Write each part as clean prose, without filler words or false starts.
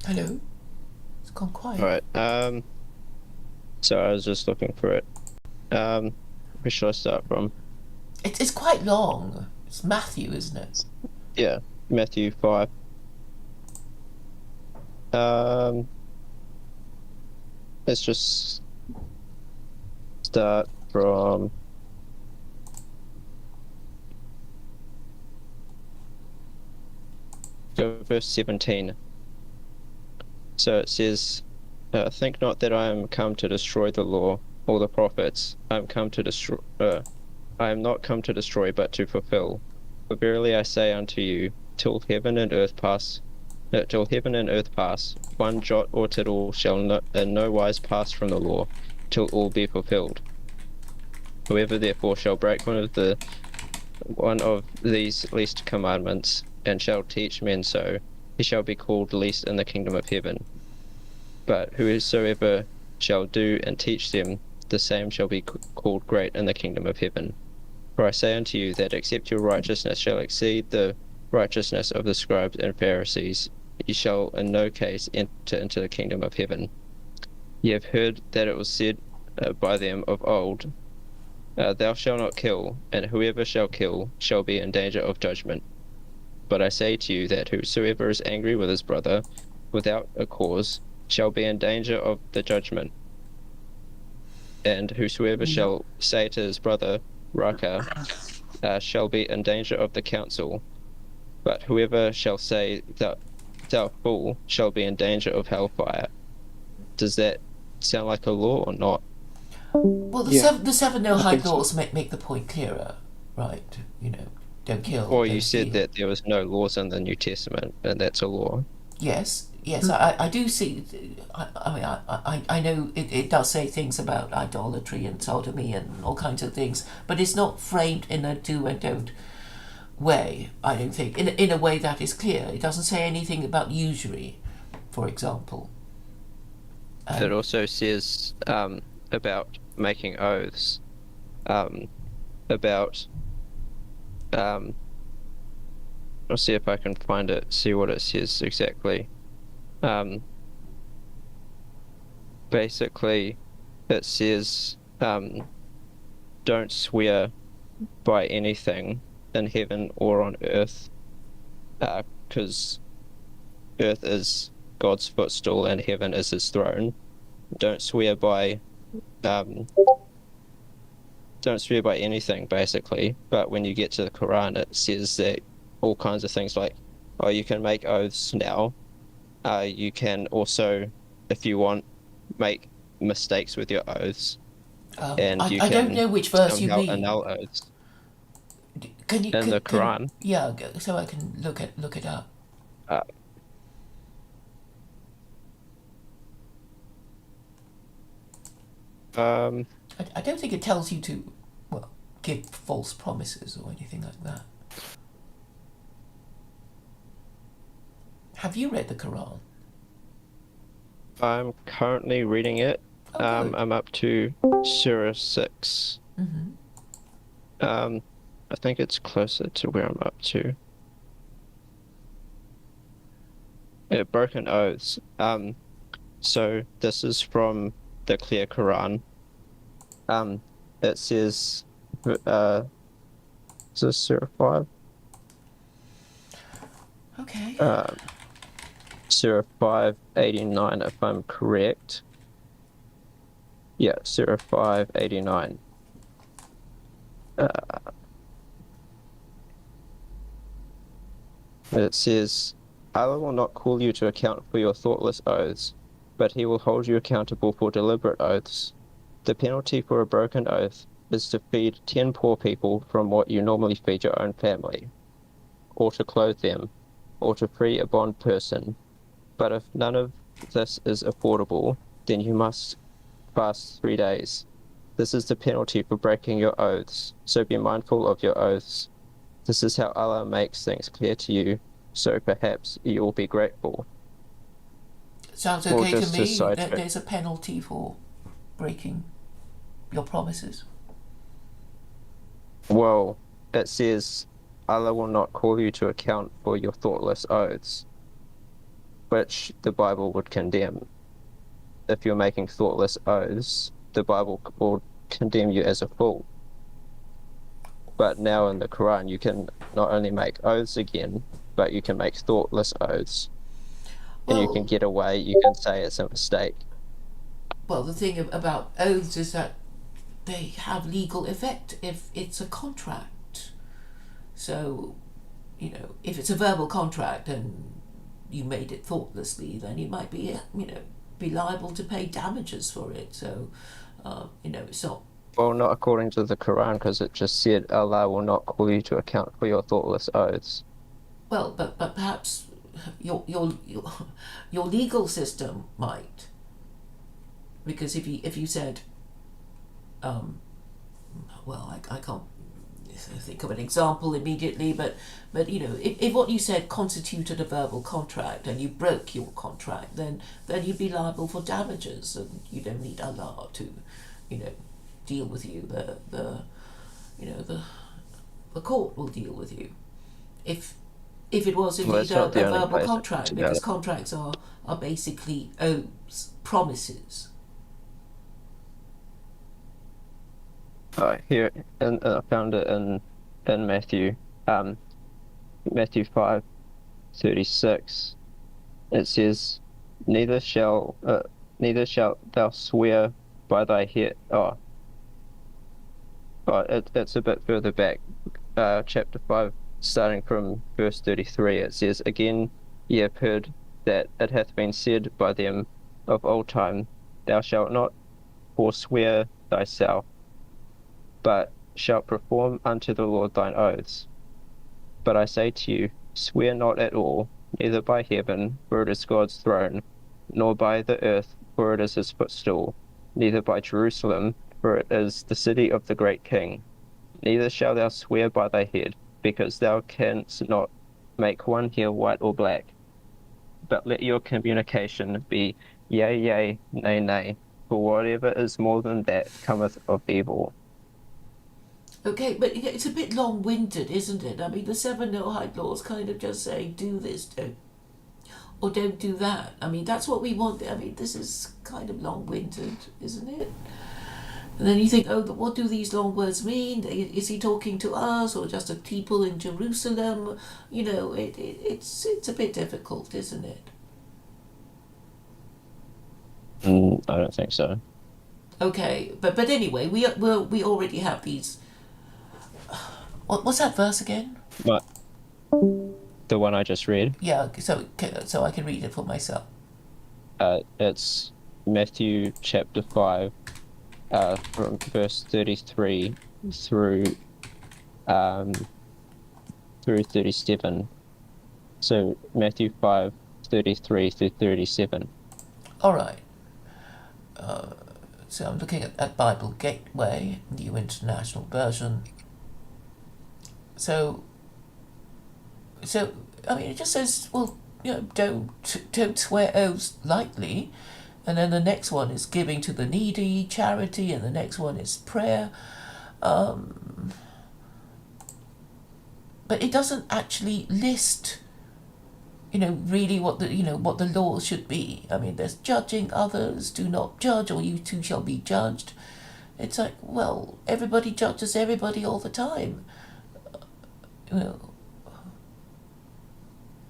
Hello? It's gone quiet. Alright, so I was just looking for it. Where should I start from? It's quite long. It's Matthew, isn't it? Yeah, Matthew 5. Um, let's just start from verse 17. So it says, think not that I am come to destroy the law or the prophets. I am not come to destroy, but to fulfill. For verily I say unto you, till heaven and earth pass, one jot or tittle shall in no wise pass from the law, till all be fulfilled. Whoever therefore shall break one of these least commandments, and shall teach men so, he shall be called least in the kingdom of heaven. But whosoever shall do and teach them, the same shall be called great in the kingdom of heaven. For I say unto you that except your righteousness shall exceed the righteousness of the scribes and Pharisees, ye shall in no case enter into the kingdom of heaven. Ye have heard that it was said by them of old, thou shalt not kill, and whoever shall kill shall be in danger of judgment. But I say to you that whosoever is angry with his brother without a cause shall be in danger of the judgment. And whosoever shall say to his brother, Raka, shall be in danger of the council. But whoever shall say, thou fool, shall be in danger of hellfire. Does that sound like a law or not? Well, the seven I Noahide think so. laws make the point clearer, right? Don't kill, Or you don't said steal. that there was no laws in the New Testament, and that's a law. Yes, I do see. I know it does say things about idolatry and sodomy and all kinds of things, but it's not framed in a do and don't way. I don't think in a way that is clear. It doesn't say anything about usury, for example. It also says about making oaths, um, about I'll see if I can find it, see what it says exactly. Basically, it says don't swear by anything in heaven or on earth, because earth is God's footstool and heaven is his throne. Don't swear by anything, basically. But when you get to the Koran, it says that all kinds of things like, oh, you can make oaths now. You can also, if you want, make mistakes with your oaths, and you I don't can know which verse you somehow mean. annul oaths Can you in the can you, Quran. yeah, so I can look it up. Uh, um, I don't think it tells you to, well, give false promises or anything like that. Have you read the Quran? I'm currently reading it. Oh, good. I'm up to Surah 6. Mm-hmm. I think it's closer to where I'm up to. Yeah, broken oaths. So this is from the clear Quran. It says, is this Surah 5? Okay. Surah 589, if I'm correct. Yeah, Surah 589. It says, Allah will not call you to account for your thoughtless oaths, but he will hold you accountable for deliberate oaths. The penalty for a broken oath is to feed 10 poor people from what you normally feed your own family, or to clothe them, or to free a bond person. But if none of this is affordable, then you must fast 3 days. This is the penalty for breaking your oaths, so be mindful of your oaths. This is how Allah makes things clear to you, so perhaps you will be grateful. Sounds Or okay to just to me. sidetrack. There's a penalty for breaking your promises. Well, it says Allah will not call you to account for your thoughtless oaths. which the Bible would condemn. If you're making thoughtless oaths, the Bible will condemn you as a fool. But now in the Quran, you can not only make oaths again, but you can make thoughtless oaths. And you can Well, get away, you can say it's a mistake. well, the thing about oaths is that they have legal effect if it's a contract. So, if it's a verbal contract and you made it thoughtlessly, then you might be liable to pay damages for it. So, it's not. Well, not according to the Quran, because it just said Allah will not call you to account for your thoughtless oaths. Well, but perhaps your legal system might, because if you said, well, I can't think of an example immediately, but if what you said constituted a verbal contract and you broke your contract, then you'd be liable for damages, and you don't need Allah to, deal with you. The court will deal with you if it was indeed a verbal contract, because contracts are basically oaths, promises. Here, and I found it in Matthew, Matthew 5:36. It says, "Neither shalt thou swear by thy head." It's a bit further back, chapter 5, starting from verse 33. It says, "Again, ye have heard that it hath been said by them of old time, Thou shalt not forswear thyself, but shalt perform unto the Lord thine oaths. But I say to you, swear not at all, neither by heaven, for it is God's throne, nor by the earth, for it is his footstool, neither by Jerusalem, for it is the city of the great King. Neither shalt thou swear by thy head, because thou canst not make one hair white or black. But let your communication be yea, yea, nay, nay, for whatever is more than that cometh of evil." Okay, but it's a bit long-winded, isn't it? I mean, the 7 Noahide laws kind of just say, do this, or don't do that. I mean, that's what we want. I mean, this is kind of long-winded, isn't it? And then you think, oh, what do these long words mean? Is he talking to us or just a people in Jerusalem? It's a bit difficult, isn't it? I don't think so. Okay, but anyway, we already have these. What's that verse again? But the one I just read. Yeah, so I can read it for myself. It's Matthew chapter 5, from verse 33 through 37. So Matthew 5:33 through 37. All right. So I'm looking at Bible Gateway, New International Version. So I mean, it just says, well, don't swear oaths lightly, and then the next one is giving to the needy, charity, and the next one is prayer. But it doesn't actually list, really what the law should be. I mean, there's judging others, do not judge, or you too shall be judged. It's like, well, everybody judges everybody all the time. And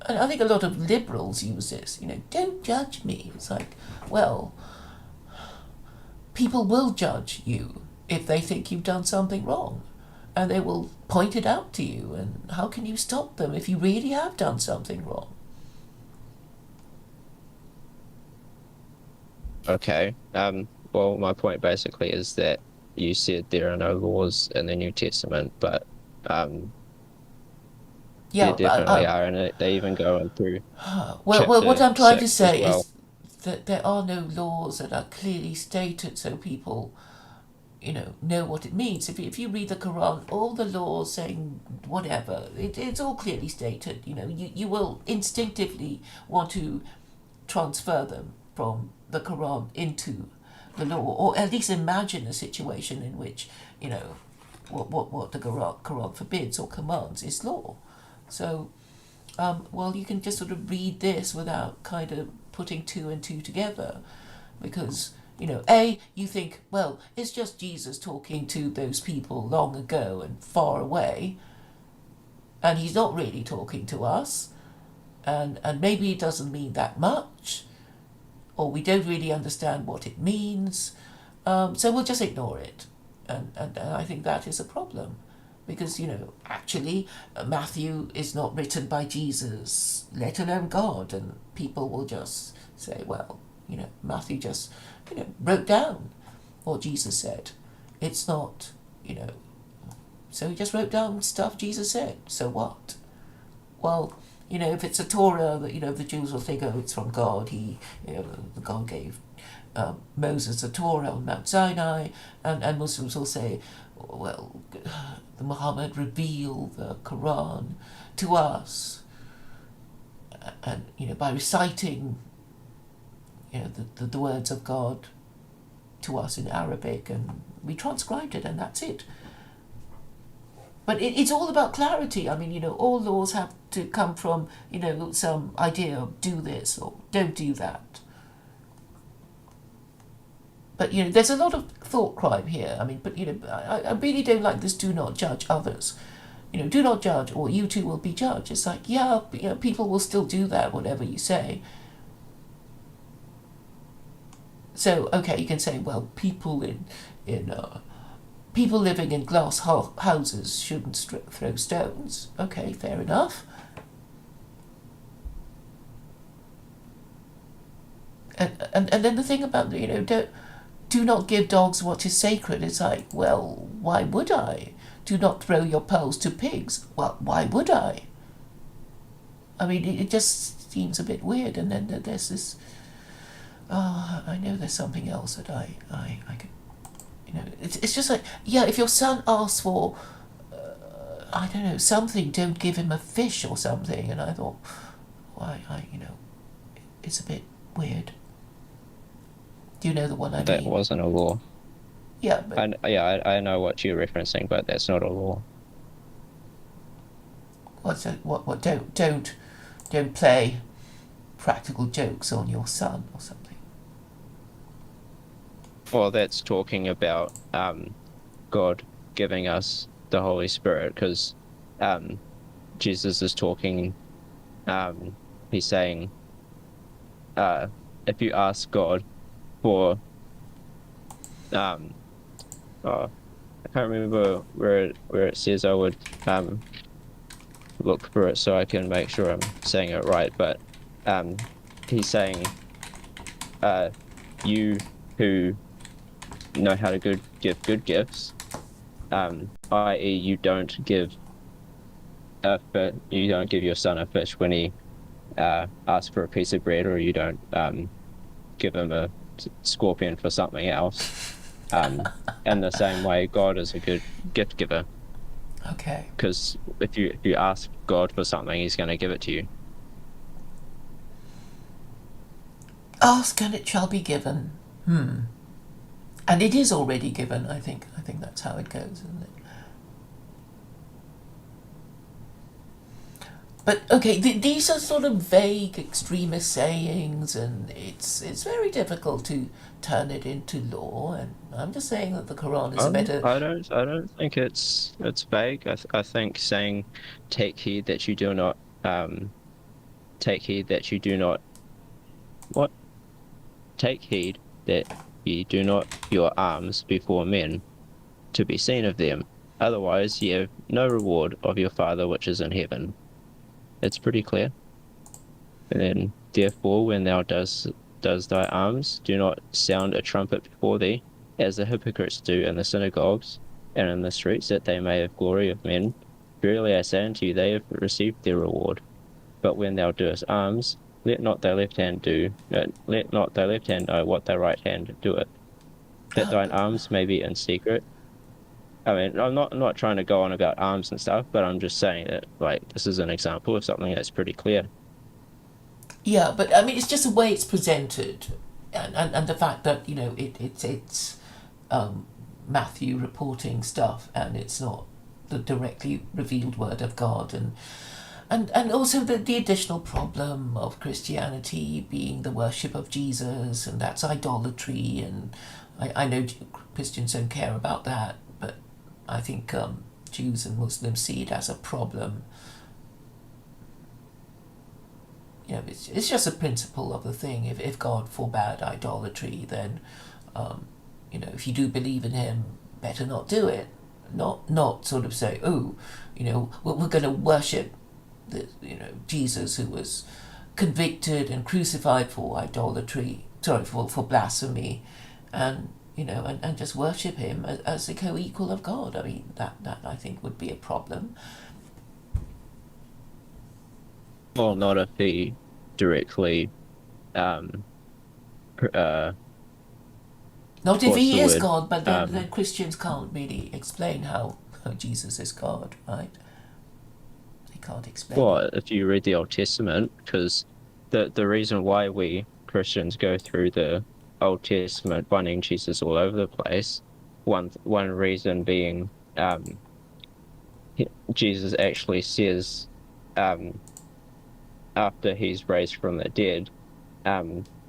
I think a lot of liberals use this, don't judge me. It's like, well, people will judge you if they think you've done something wrong, and they will point it out to you, and how can you stop them if you really have done something wrong? Okay. Well, my point basically is that you said there are no laws in the New Testament, but Yeah, there definitely are, and they even go on through. Well, what I'm trying to say well. is that there are no laws that are clearly stated, so people, know what it means. If you read the Quran, all the laws saying whatever, it's all clearly stated. You will instinctively want to transfer them from the Quran into the law, or at least imagine a situation in which, what the Quran forbids or commands is law. So well, you can just sort of read this without kind of putting two and two together, because, you know, you think, well, it's just Jesus talking to those people long ago and far away, and he's not really talking to us, and maybe it doesn't mean that much, or we don't really understand what it means, so we'll just ignore it. And I think that is a problem. Because, you know, actually, Matthew is not written by Jesus, let alone God, and people will just say, well, you know, Matthew just, you know, wrote down what Jesus said. It's not, you know, so he just wrote down stuff Jesus said, so what? Well, you know, if it's a Torah, that, you know, the Jews will think, oh, it's from God, you know, God gave Moses a Torah on Mount Sinai, and Muslims will say, well, the Muhammad revealed the Koran to us, and, you know, by reciting, you know, the words of God to us in Arabic, and we transcribed it, and that's it. But it's all about clarity. I mean, you know, all laws have to come from, you know, some idea of do this or don't do that. But, you know, there's a lot of thought crime here. I mean, but, you know, I really don't like this do not judge others. You know, do not judge or you too will be judged. It's like, yeah, you know, people will still do that, whatever you say. So, okay, you can say, well, people people living in glass houses shouldn't throw stones. Okay, fair enough. And then the thing about, you know, do not give dogs what is sacred. It's like, well, why would I? Do not throw your pearls to pigs. Well, why would I? I mean, it just seems a bit weird. And then there's this, I know there's something else that I could, you know, it's just like, yeah, if your son asks for, I don't know, something, don't give him a fish or something. And I thought, why, you know, it's a bit weird. Do you know the one I mean? That wasn't a law. Yeah, but I know what you're referencing, but that's not a law. What's that? What? Don't play practical jokes on your son or something. Well, that's talking about God giving us the Holy Spirit, because Jesus is talking. He's saying, if you ask God for, I can't remember where it says. I would look for it so I can make sure I'm saying it right. But he's saying, you who know how to give good gifts, i.e., you don't give your son a fish when he asks for a piece of bread, or you don't give him a scorpion for something else. In the same way, God is a good gift giver. Okay. Because if you ask God for something, He's going to give it to you. Ask and it shall be given. And it is already given. I think that's how it goes, isn't it? But okay, these are sort of vague extremist sayings, and it's very difficult to turn it into law. And I'm just saying that the Quran is a better. I don't think it's vague. I think saying, take heed that you do not take heed that you do not what take heed that ye do not your alms before men to be seen of them, otherwise ye have no reward of your Father which is in heaven. It's pretty clear. And then, therefore, when thou does thy alms, do not sound a trumpet before thee, as the hypocrites do in the synagogues and in the streets, that they may have glory of men. Verily I say unto you, they have received their reward. But when thou doest alms, let not thy left hand know what thy right hand doeth, that thine alms may be in secret. I mean, I'm not trying to go on about alms and stuff, but I'm just saying that, like, this is an example of something that's pretty clear. Yeah, but I mean, it's just the way it's presented, and the fact that, you know, it's Matthew reporting stuff, and it's not the directly revealed word of God, and and also the additional problem of Christianity being the worship of Jesus, and that's idolatry. And I know Christians don't care about that, but I think Jews and Muslims see it as a problem. It's just a principle of the thing. If God forbade idolatry, then if you do believe in Him, better not do it. Not sort of say, oh, we're going to worship Jesus, who was convicted and crucified for idolatry, for blasphemy, and and just worship Him as the co-equal of God. I mean, that I think would be a problem. Well, not if he directly, Not if what's He the is word? God, but then Christians can't really explain how Jesus is God, right? They can't explain Well, it. if you read the Old Testament, because the reason why we Christians go through the Old Testament finding Jesus all over the place, one reason being, Jesus actually says, after he's raised from the dead,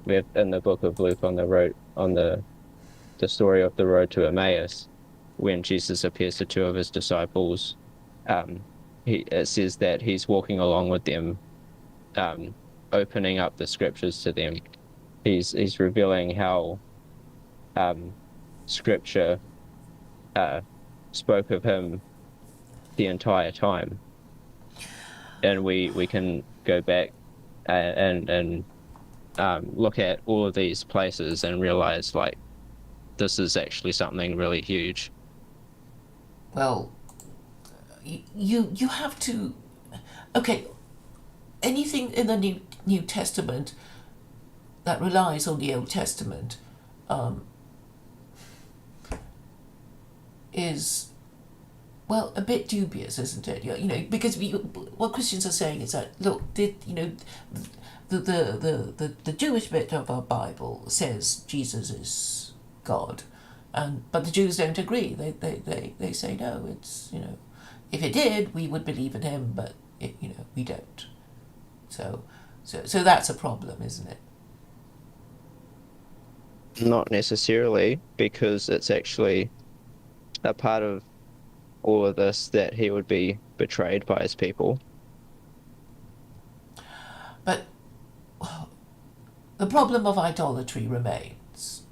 we have in the book of Luke on the story of the road to Emmaus, when Jesus appears to two of his disciples, it says that he's walking along with them, opening up the scriptures to them. He's revealing how scripture spoke of him the entire time, and we can go back and look at all of these places and realize, like, this is actually something really huge. Well, you have to. Okay, anything in the New Testament that relies on the Old Testament is, well, a bit dubious, isn't it? Because what Christians are saying is that, look, the Jewish bit of our Bible says Jesus is God, but the Jews don't agree. They say no. It's if it did, we would believe in Him, but we don't. So that's a problem, isn't it? Not necessarily, because it's actually a part of all of this that he would be betrayed by his people. But the problem of idolatry remains,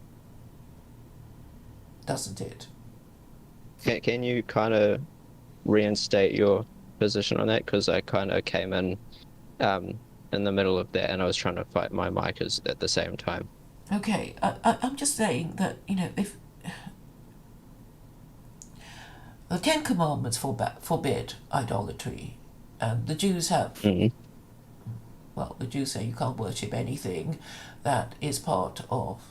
doesn't it? Can you kind of reinstate your position on that? Because I kind of came in the middle of that, and I was trying to fight my mic at the same time. Okay, I'm just saying that, if the Ten Commandments forbid idolatry, and the Jews have, well, the Jews say you can't worship anything that is part of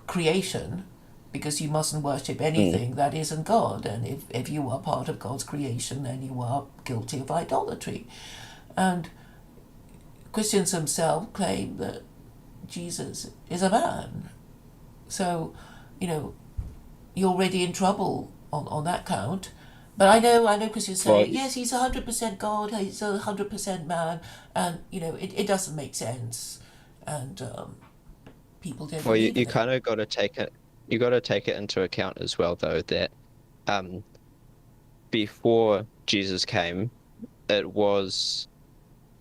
creation, because you mustn't worship anything that isn't God, and if you are part of God's creation, then you are guilty of idolatry. And Christians themselves claim that Jesus is a man. So, you're already in trouble on that count. But I know Christians say, yes, he's 100% God, he's 100% man, and, it doesn't make sense. And people don't believe you it. kind of got to take it. You got to take it into account as well, though, that before Jesus came, it was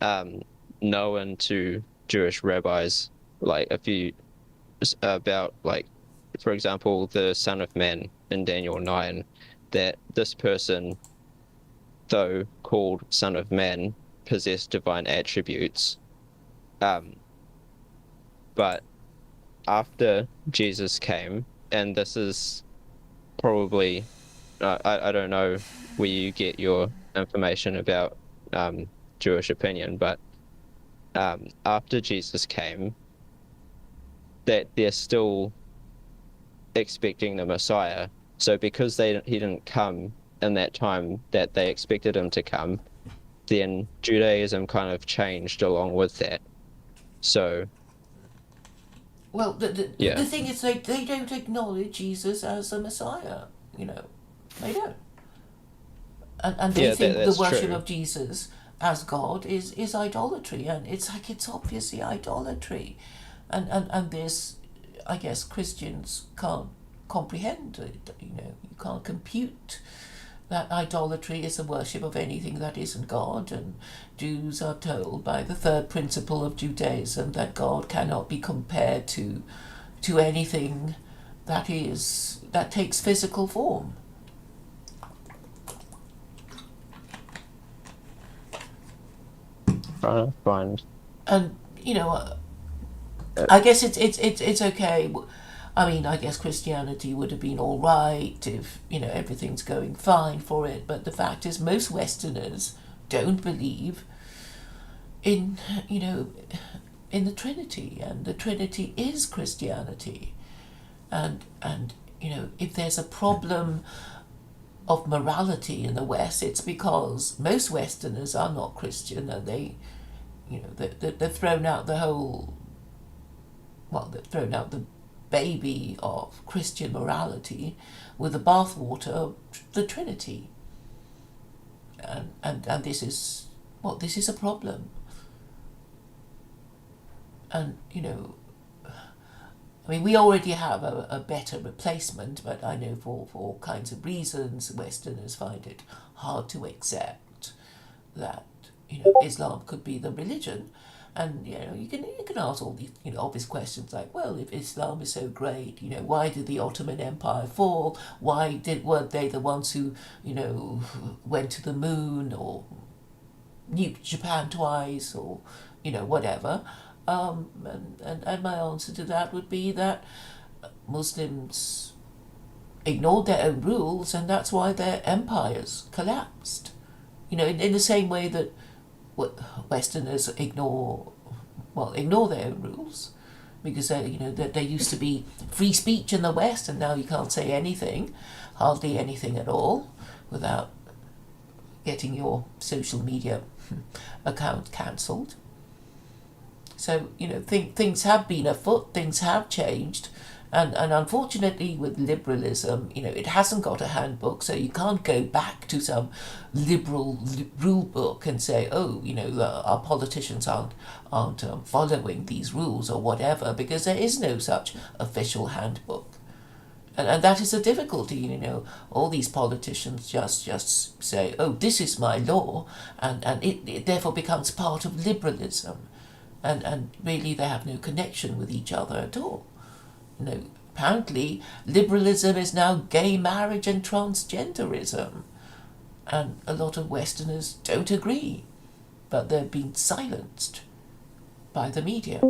known to Jewish rabbis, like about, like, for example, the Son of Man in Daniel 9, that this person, though called Son of Man, possessed divine attributes. But after Jesus came, and this is probably, I don't know where you get your information about Jewish opinion, but after Jesus came, that they're still expecting the Messiah. So because he didn't come in that time that they expected him to come, then Judaism kind of changed along with that. So, well, the thing is, they don't acknowledge Jesus as the Messiah. They don't. and they Yeah, think the that's worship true. of Jesus as God is idolatry, and it's like it's obviously idolatry, and this, I guess Christians can't comprehend it. You can't compute that idolatry is the worship of anything that isn't God, and Jews are told by the third principle of Judaism that God cannot be compared to anything that takes physical form. Trying to find. And I guess it's okay. I mean, I guess Christianity would have been all right if everything's going fine for it. But the fact is, most Westerners don't believe in in the Trinity, and the Trinity is Christianity. And if there's a problem of morality in the West, it's because most Westerners are not Christian, and they've thrown out the whole. Well, they've thrown out the baby of Christian morality with the bathwater of the Trinity, and this is a problem. And I mean, we already have a better replacement, but I know for all kinds of reasons, Westerners find it hard to accept that Islam could be the religion. And you can ask all these obvious questions like, well, if Islam is so great, why did the Ottoman Empire fall? Weren't they the ones who went to the moon or nuked Japan twice or whatever? And my answer to that would be that Muslims ignored their own rules, and that's why their empires collapsed. In the same way that Westerners ignore their own rules, because there used to be free speech in the West, and now you can't say anything, hardly anything at all, without getting your social media account cancelled. So things have been afoot, things have changed, and unfortunately with liberalism, it hasn't got a handbook, so you can't go back to some liberal rule book and say, oh, our politicians aren't following these rules or whatever, because there is no such official handbook. And that is a difficulty, all these politicians just say, oh, this is my law, and it therefore becomes part of liberalism. And really they have no connection with each other at all. Apparently liberalism is now gay marriage and transgenderism, and a lot of Westerners don't agree, but they're being silenced by the media.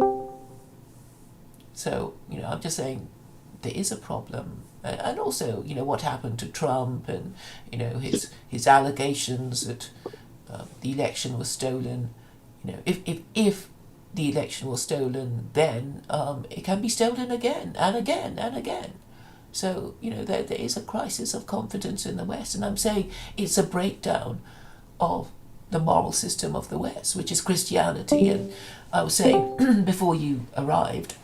So I'm just saying there is a problem. And also what happened to Trump, and his allegations that the election was stolen. If the election was stolen, then it can be stolen again and again and again. So there is a crisis of confidence in the West, and I'm saying it's a breakdown of the moral system of the West, which is Christianity. And I was saying before you arrived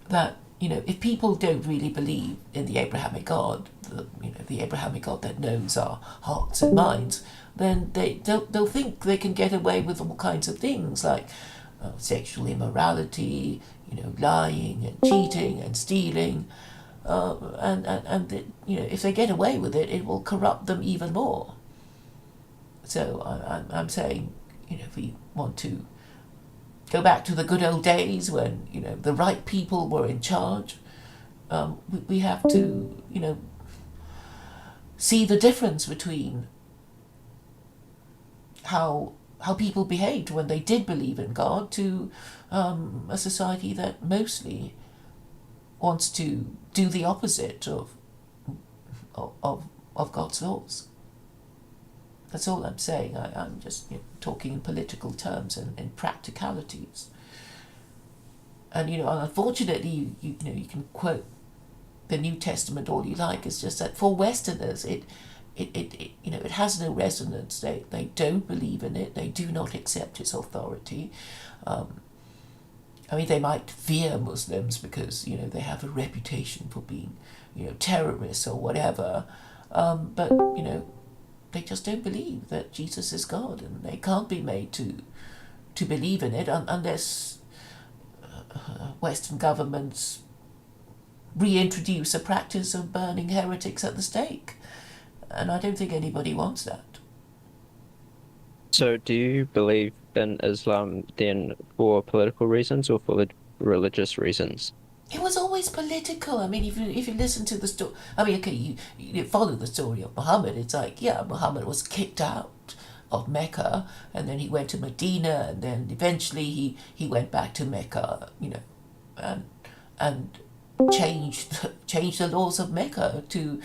that if people don't really believe in the Abrahamic God, the Abrahamic God that knows our hearts and minds, then they'll think they can get away with all kinds of things like sexual immorality, lying and cheating and stealing, and if they get away with it, it will corrupt them even more. So I'm saying, if we want to go back to the good old days when the right people were in charge, we have to see the difference between how people behaved when they did believe in God to a society that mostly wants to do the opposite of God's laws. That's all I'm saying. I'm just talking in political terms and in practicalities. And unfortunately, you can quote the New Testament all you like. It's just that for Westerners, it has no resonance. They don't believe in it. They do not accept its authority. I mean, they might fear Muslims because they have a reputation for being terrorists or whatever. But they just don't believe that Jesus is God, and they can't be made to believe in it unless Western governments reintroduce a practice of burning heretics at the stake. And I don't think anybody wants that. So do you believe in Islam then for political reasons or for religious reasons? It was always political. I mean, if you listen to the story, I mean, okay, you follow the story of Muhammad. It's like, yeah, Muhammad was kicked out of Mecca, and then he went to Medina, and then eventually he went back to Mecca, and changed the laws of Mecca to,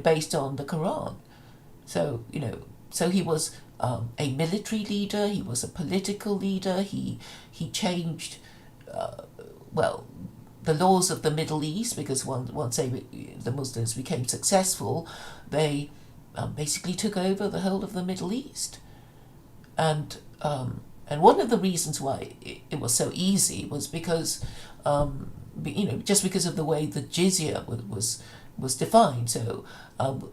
based on the Quran. So so he was a military leader. He was a political leader. He changed, the laws of the Middle East, because once the Muslims became successful, they basically took over the whole of the Middle East. And one of the reasons why it was so easy was because, just because of the way the jizya was defined. So,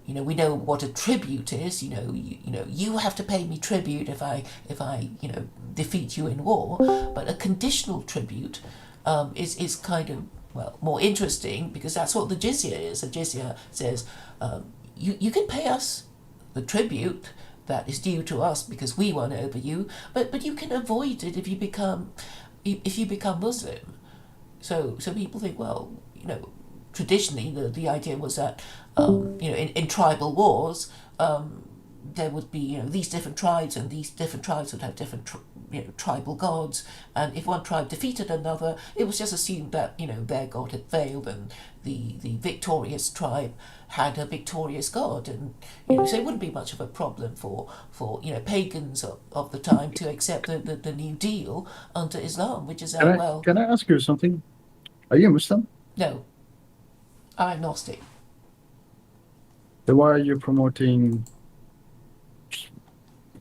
we know what a tribute is. You have to pay me tribute if I defeat you in war. But a conditional tribute is kind of, more interesting, because that's what the jizya is. The jizya says, you can pay us the tribute that is due to us because we won over you, but you can avoid it if you become Muslim. So people think, traditionally the idea was that in tribal wars there would be these different tribes, and these different tribes would have different tribal gods, and if one tribe defeated another, it was just assumed that their god had failed, and the victorious tribe had a victorious god, and so it wouldn't be much of a problem for pagans of the time to accept the New Deal under Islam, which is Can I ask you something? Are you a Muslim? No, I'm agnostic. Then why are you promoting?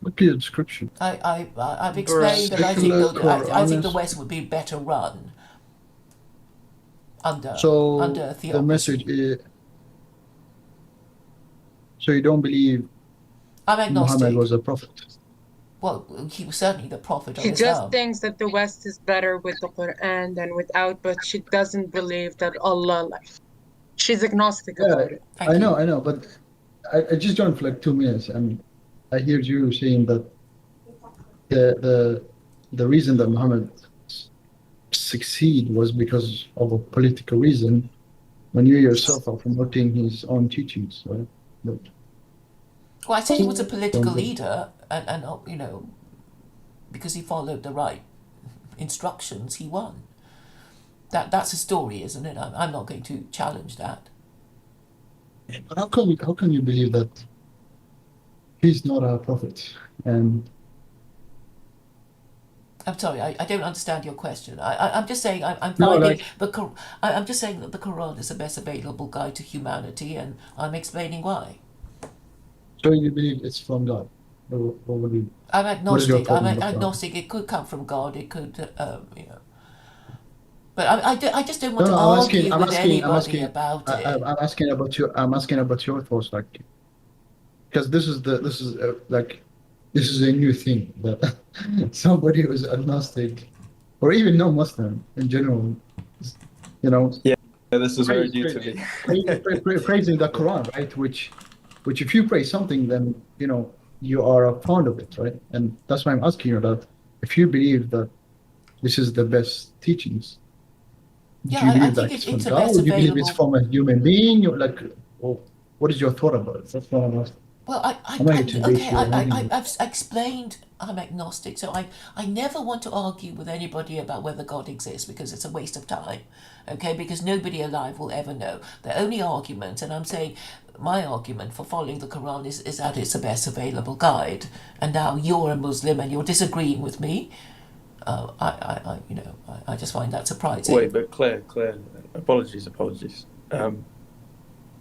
Look at the description. I've explained that I think the West would be better run under theocracy. The message is, so you don't believe I'm agnostic. Muhammad was a prophet? Well, he was certainly the prophet of She Islam. just thinks that the West is better with the Quran than without, but she doesn't believe that Allah, she's agnostic about it. I know, but I just joined for like 2 minutes, and I heard you saying that the reason that Muhammad succeed was because of a political reason, when you yourself are promoting his own teachings, right? But, well, I say he was a political leader, and because he followed the right instructions, he won. That's a story, isn't it? I'm not going to challenge that. but how can you believe that he's not a prophet? And I'm sorry, I don't understand your question. I'm just saying I'm No, finding I'm just saying that the Quran is the best available guide to humanity, and I'm explaining why. so you believe it's from God? Or what do you? I'm What is your agnostic. I'm problem with that? agnostic. It could come from God. It could, But I just don't want No, to I'm argue asking. with anybody about it. I'm asking about your. I'm asking about your thoughts, like, because this is a new thing that somebody who is agnostic, or even non-Muslim in general, Yeah, this is very new to me. praising the Quran, right? Which if you praise something, then you are a fond of it, right? And that's why I'm asking you that. If you believe that this is the best teachings, Yeah, do you I believe think that it's it's from the God, best or do you believe it's available. from a human being? What is your thought about it? That's what I'm asking. Well, I'm ready to base your opinion. I've explained I'm agnostic, so I never want to argue with anybody about whether God exists, because it's a waste of time, okay? Because nobody alive will ever know. The only argument, and I'm saying my argument for following the Quran is that it's the best available guide, and now you're a Muslim and you're disagreeing with me. I just find that surprising. Wait, but Claire, apologies.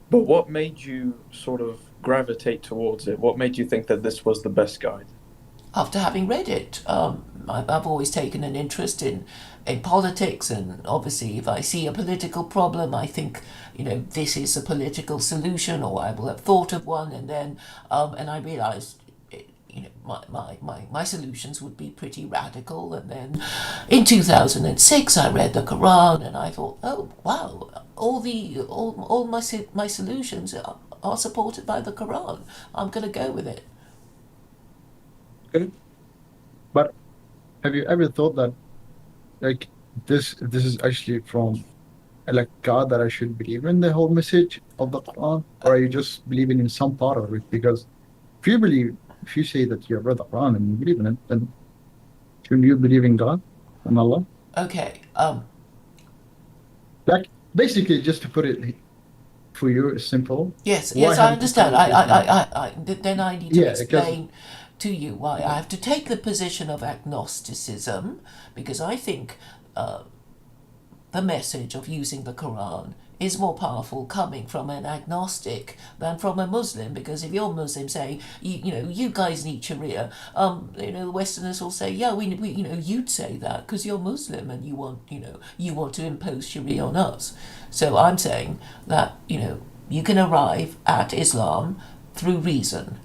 But what made you sort of gravitate towards it? What made you think that this was the best guide? after having read it. I've always taken an interest in politics, and obviously if I see a political problem, I think, this is a political solution, or I will have thought of one, and then and I realised my solutions would be pretty radical. And then in 2006 I read the Quran, and I thought, oh wow, all my solutions are supported by the Quran. I'm going to go with it. Okay. But have you ever thought that, like, this is actually from, like, God, that I should believe in the whole message of the Quran, or are you just believing in some part of it? Because if you say that you have read the Quran and you believe in it, then shouldn't you believe in God and Allah? Okay. Like, basically, just to put it for you, it's simple. Yes, Why I haven't you understand. followed Then I need to Yeah, because explain to you why I have to take the position of agnosticism, because I think the message of using the Quran is more powerful coming from an agnostic than from a Muslim. Because if you're Muslim, say you guys need Sharia, the Westerners will say, yeah, we you'd say that because you're Muslim and you want to impose Sharia on us. So I'm saying that you can arrive at Islam through reason.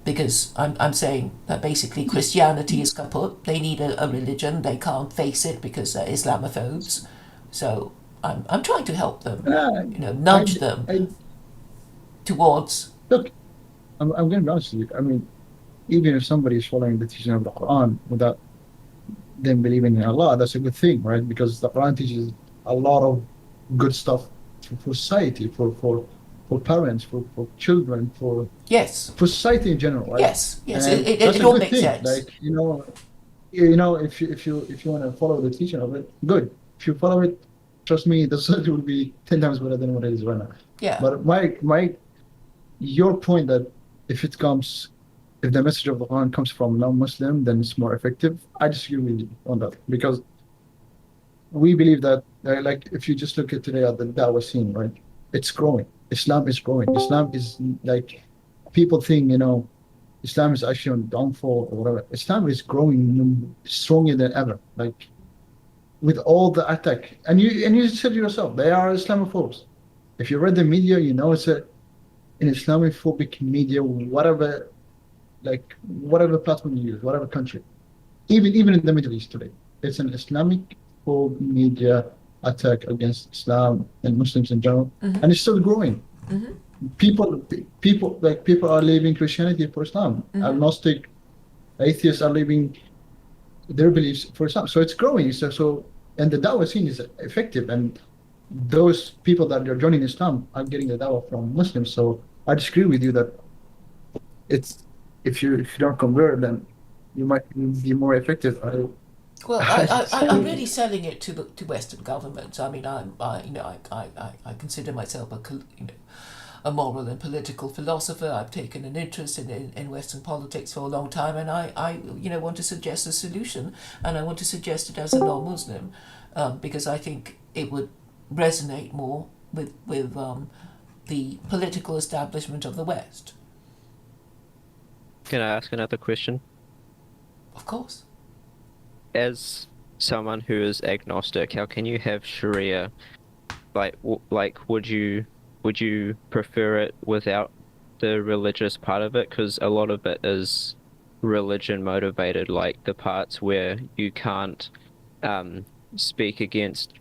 Because I'm saying that basically Christianity is kaput. They need a religion. They can't face it because they're Islamophobes. So I'm trying to help them, nudge them towards. Look, I'm going to be honest with you. I mean, even if somebody is following the teaching of the Quran without them believing in Allah, that's a good thing, right? Because the Quran teaches a lot of good stuff for society, for parents, for children, for society in general, right? Yes, And it all makes sense. Like, if you want to follow the teaching of it, good. If you follow it, trust me, the society will be 10 times better than what it is right now. Yeah. But your point that if the message of the Quran comes from non-Muslim, then it's more effective. I disagree with you on that, because we believe that, like, if you just look at today at the Dawah scene, right? It's growing. Islam is growing. Islam is, like, people think, Islam is actually on downfall or whatever. Islam is growing stronger than ever. Like, with all the attack, and you said yourself, they are Islamophobes. If you read the media, it's an Islamophobic media, whatever platform you use, whatever country, even in the Middle East today, it's an Islamic media attack against Islam and Muslims in general, and it's still growing. Mm-hmm. People are leaving Christianity for Islam. Agnostic atheists are leaving their beliefs for Islam. So it's growing. So and the Dawah scene is effective, and those people that are joining Islam are getting the Dawah from Muslims. So I disagree with you that if you don't convert, then you might be more effective. I'm really selling it to Western governments. I mean, I consider myself a moral and political philosopher. I've taken an interest in Western politics for a long time, and I want to suggest a solution, and I want to suggest it as a non-Muslim, because I think it would resonate more with the political establishment of the West. Can I ask another question? Of course. As someone who is agnostic, how can you have Sharia? Like, would you prefer it without the religious part of it? Because a lot of it is religion motivated, like the parts where you can't speak against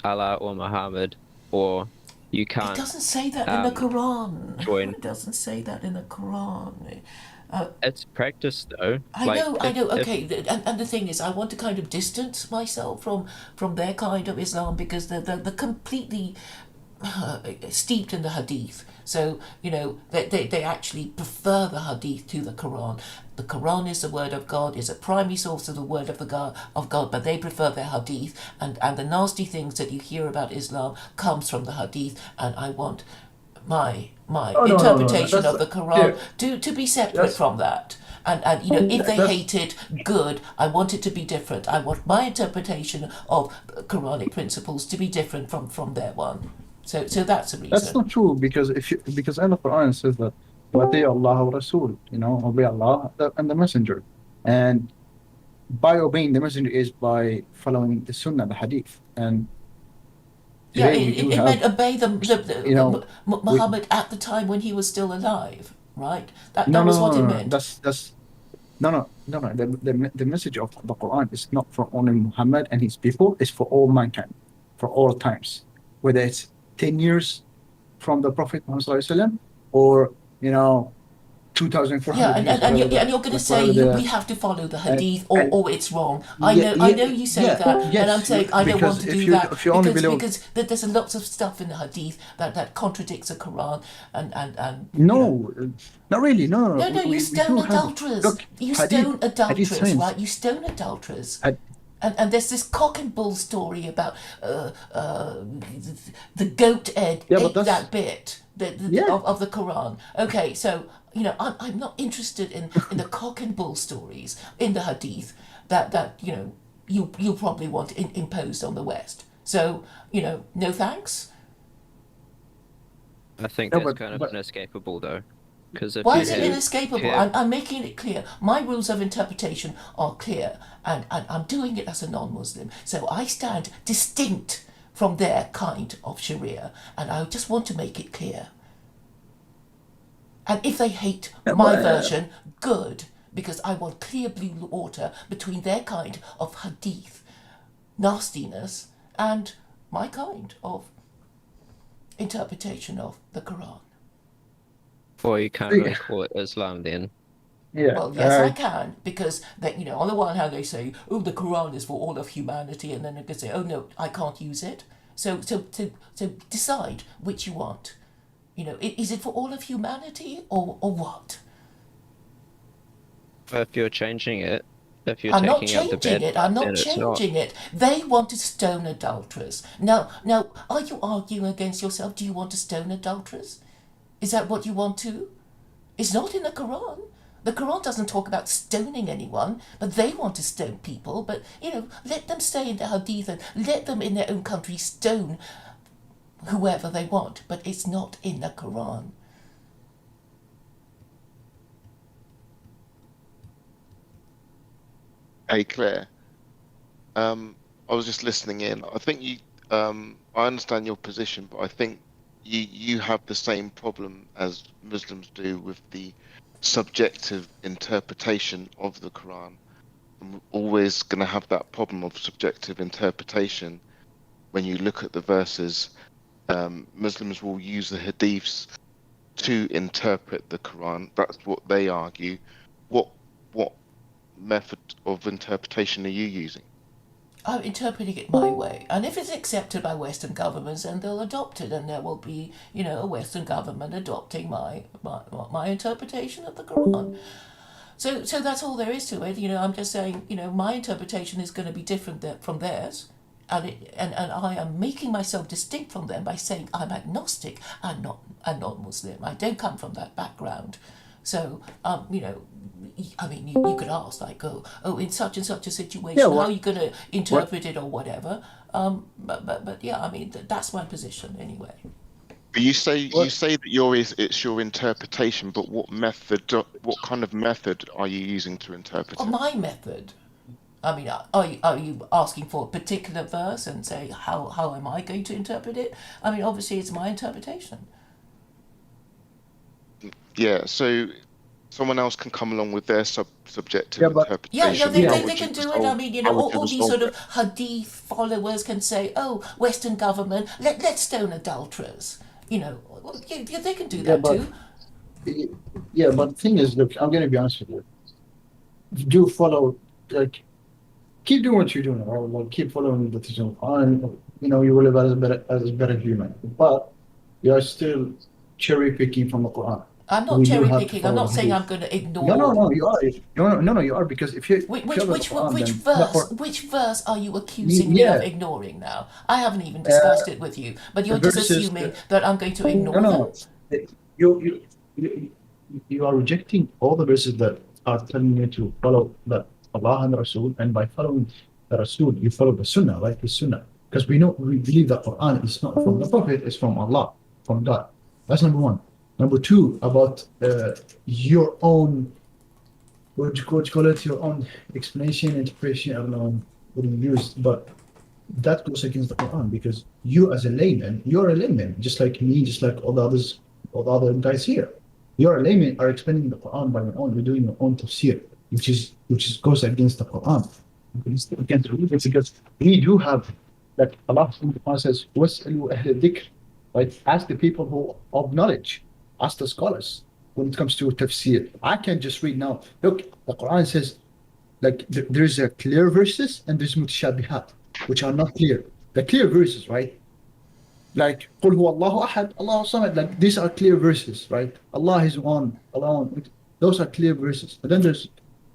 Allah or Muhammad, or you can't. It doesn't say that in the Quran. Join. It doesn't say that in the Quran. It's practice, though. I know. Okay, and the thing is, I want to kind of distance myself from their kind of Islam, because they're completely steeped in the Hadith. So they actually prefer the Hadith to the Quran. The Quran is the word of God, is a primary source of the word of God, but they prefer their Hadith, and the nasty things that you hear about Islam comes from the Hadith, and I want my interpretation of the Quran to be separate from that. And if they hate it, good. I want it to be different. I want my interpretation of Quranic principles to be different from their one. So that's the reason. That's not true, because in the Quran says that وَأَطِيعُوا اللَّهَ وَرَسُولَهُ, obey Allah and the Messenger. And by obeying the messenger is by following the sunnah, the hadith. And Yeah, today we do it have, meant obey you know, Muhammad at the time when he was still alive, right? That no, was no, what no, it no, meant. that's no. The message of the Quran is not for only Muhammad and his people. It's for all mankind, for all times, whether it's 10 years from the Prophet Muhammad Sallallahu Alaihi Wasallam, or 2,400 Yeah, years, and whatever you're going to like say whatever we have to follow the and, hadith, and or it's wrong. yeah, I know you say that, and I'm yes, saying I don't want because to do that if you only believe, because there's lots of stuff in the hadith that contradicts the Quran, and no, not really, no, no, you we stone do have, adulterers. look, You hadith, stone adulterers, science, right? You stone adulterers. had, And there's this cock and bull story about the goat ate but that's, that bit yeah, of the Quran. Okay, so I'm not interested in the cock and bull stories in the Hadith that you probably want imposed on the West. So no thanks. I think no, that's kind of but inescapable, though, because if Why you is it have, inescapable? I'm making it clear. My rules of interpretation are clear, and I'm doing it as a non-Muslim. So I stand distinct from their kind of Sharia, and I just want to make it clear. And if they hate my version, good, because I want clear blue water between their kind of hadith nastiness and my kind of interpretation of the Quran. or you can't really call it Islam then. yeah, Well, yes, I can, because on the one hand they say, oh, the Quran is for all of humanity, and then they can say, oh no, I can't use it. So decide which you want. Is it for all of humanity or what? If you're changing it, if you're I'm not taking out the changing bad it. I'm stuff, not then it's not. changing it. They want to stone adulterers. Now, are you arguing against yourself? Do you want to stone adulterers? Is that what you want to? It's not in the Quran. The Quran doesn't talk about stoning anyone, but they want to stone people. But, let them stay in the Hadith and let them in their own country stone whoever they want. But it's not in the Quran. Hey Claire, I was just listening in. I think I understand your position, but I think you have the same problem as Muslims do with the subjective interpretation of the Quran. I'm always going to have that problem of subjective interpretation when you look at the verses. Muslims will use the hadiths to interpret the Quran. That's what they argue. What method of interpretation are you using? I'm interpreting it my way, and if it's accepted by Western governments, then they'll adopt it, and there will be, a Western government adopting my interpretation of the Quran. So that's all there is to it. I'm just saying, my interpretation is going to be different from theirs, and I am making myself distinct from them by saying I'm agnostic and not Muslim. I don't come from that background. So, you could ask, like, in such and such a situation, how are you going to interpret it or whatever? But yeah, that's my position anyway. But you say that it's your interpretation, but what kind of method are you using to interpret it? My method. Are you asking for a particular verse and say how am I going to interpret it? Obviously it's my interpretation. Yeah, so someone else can come along with their subjective interpretation. Yeah, they can do it. All these sort of hadith followers can say, oh, Western government, let's stone adulterers. They can do that too. Yeah, but the thing is, look, I'm going to be honest with you. Do follow, keep doing what you're doing, or keep following the teaching of Quran. You will live as a better human. But you are still cherry picking from the Quran. I'm not cherry picking. I'm not saying I'm going to ignore. No, you are. No, you are, because if you which verse are you accusing me of ignoring now? I haven't even discussed it with you, but you're just assuming that I'm going to ignore them. You are rejecting all the verses that are telling you to follow the Allah and the Rasul, and by following the Rasul, you follow the Sunnah, right? The Sunnah, because we believe that Quran is not from the Prophet, it's from Allah, from God. That's number one. Number two, about your own what you call it, your own explanation, interpretation, I don't know what you used, but that goes against the Quran because you as a layman, you're a layman, just like me, just like all the others, all the other guys here. You're a layman are explaining the Quran by your own, you're doing your own tafsir, which is goes against the Quran. Against the religion, because we do have, like Allah subhanahu wa ta'ala says, وَاسْأَلُوا أَهْلَ الذِّكْرِ, right? Ask the people who of knowledge, ask the scholars when it comes to tafsir. I can't just read now. Look, the Quran says, like there's a clear verses and there's mutashabihat, which are not clear. The clear verses, right? Like قُلْ هُوَ اللَّهُ أَحَدٌ اللَّهُ الصَّمَدُ. Like these are clear verses, right? Allah is one, alone. Those are clear verses. But then there's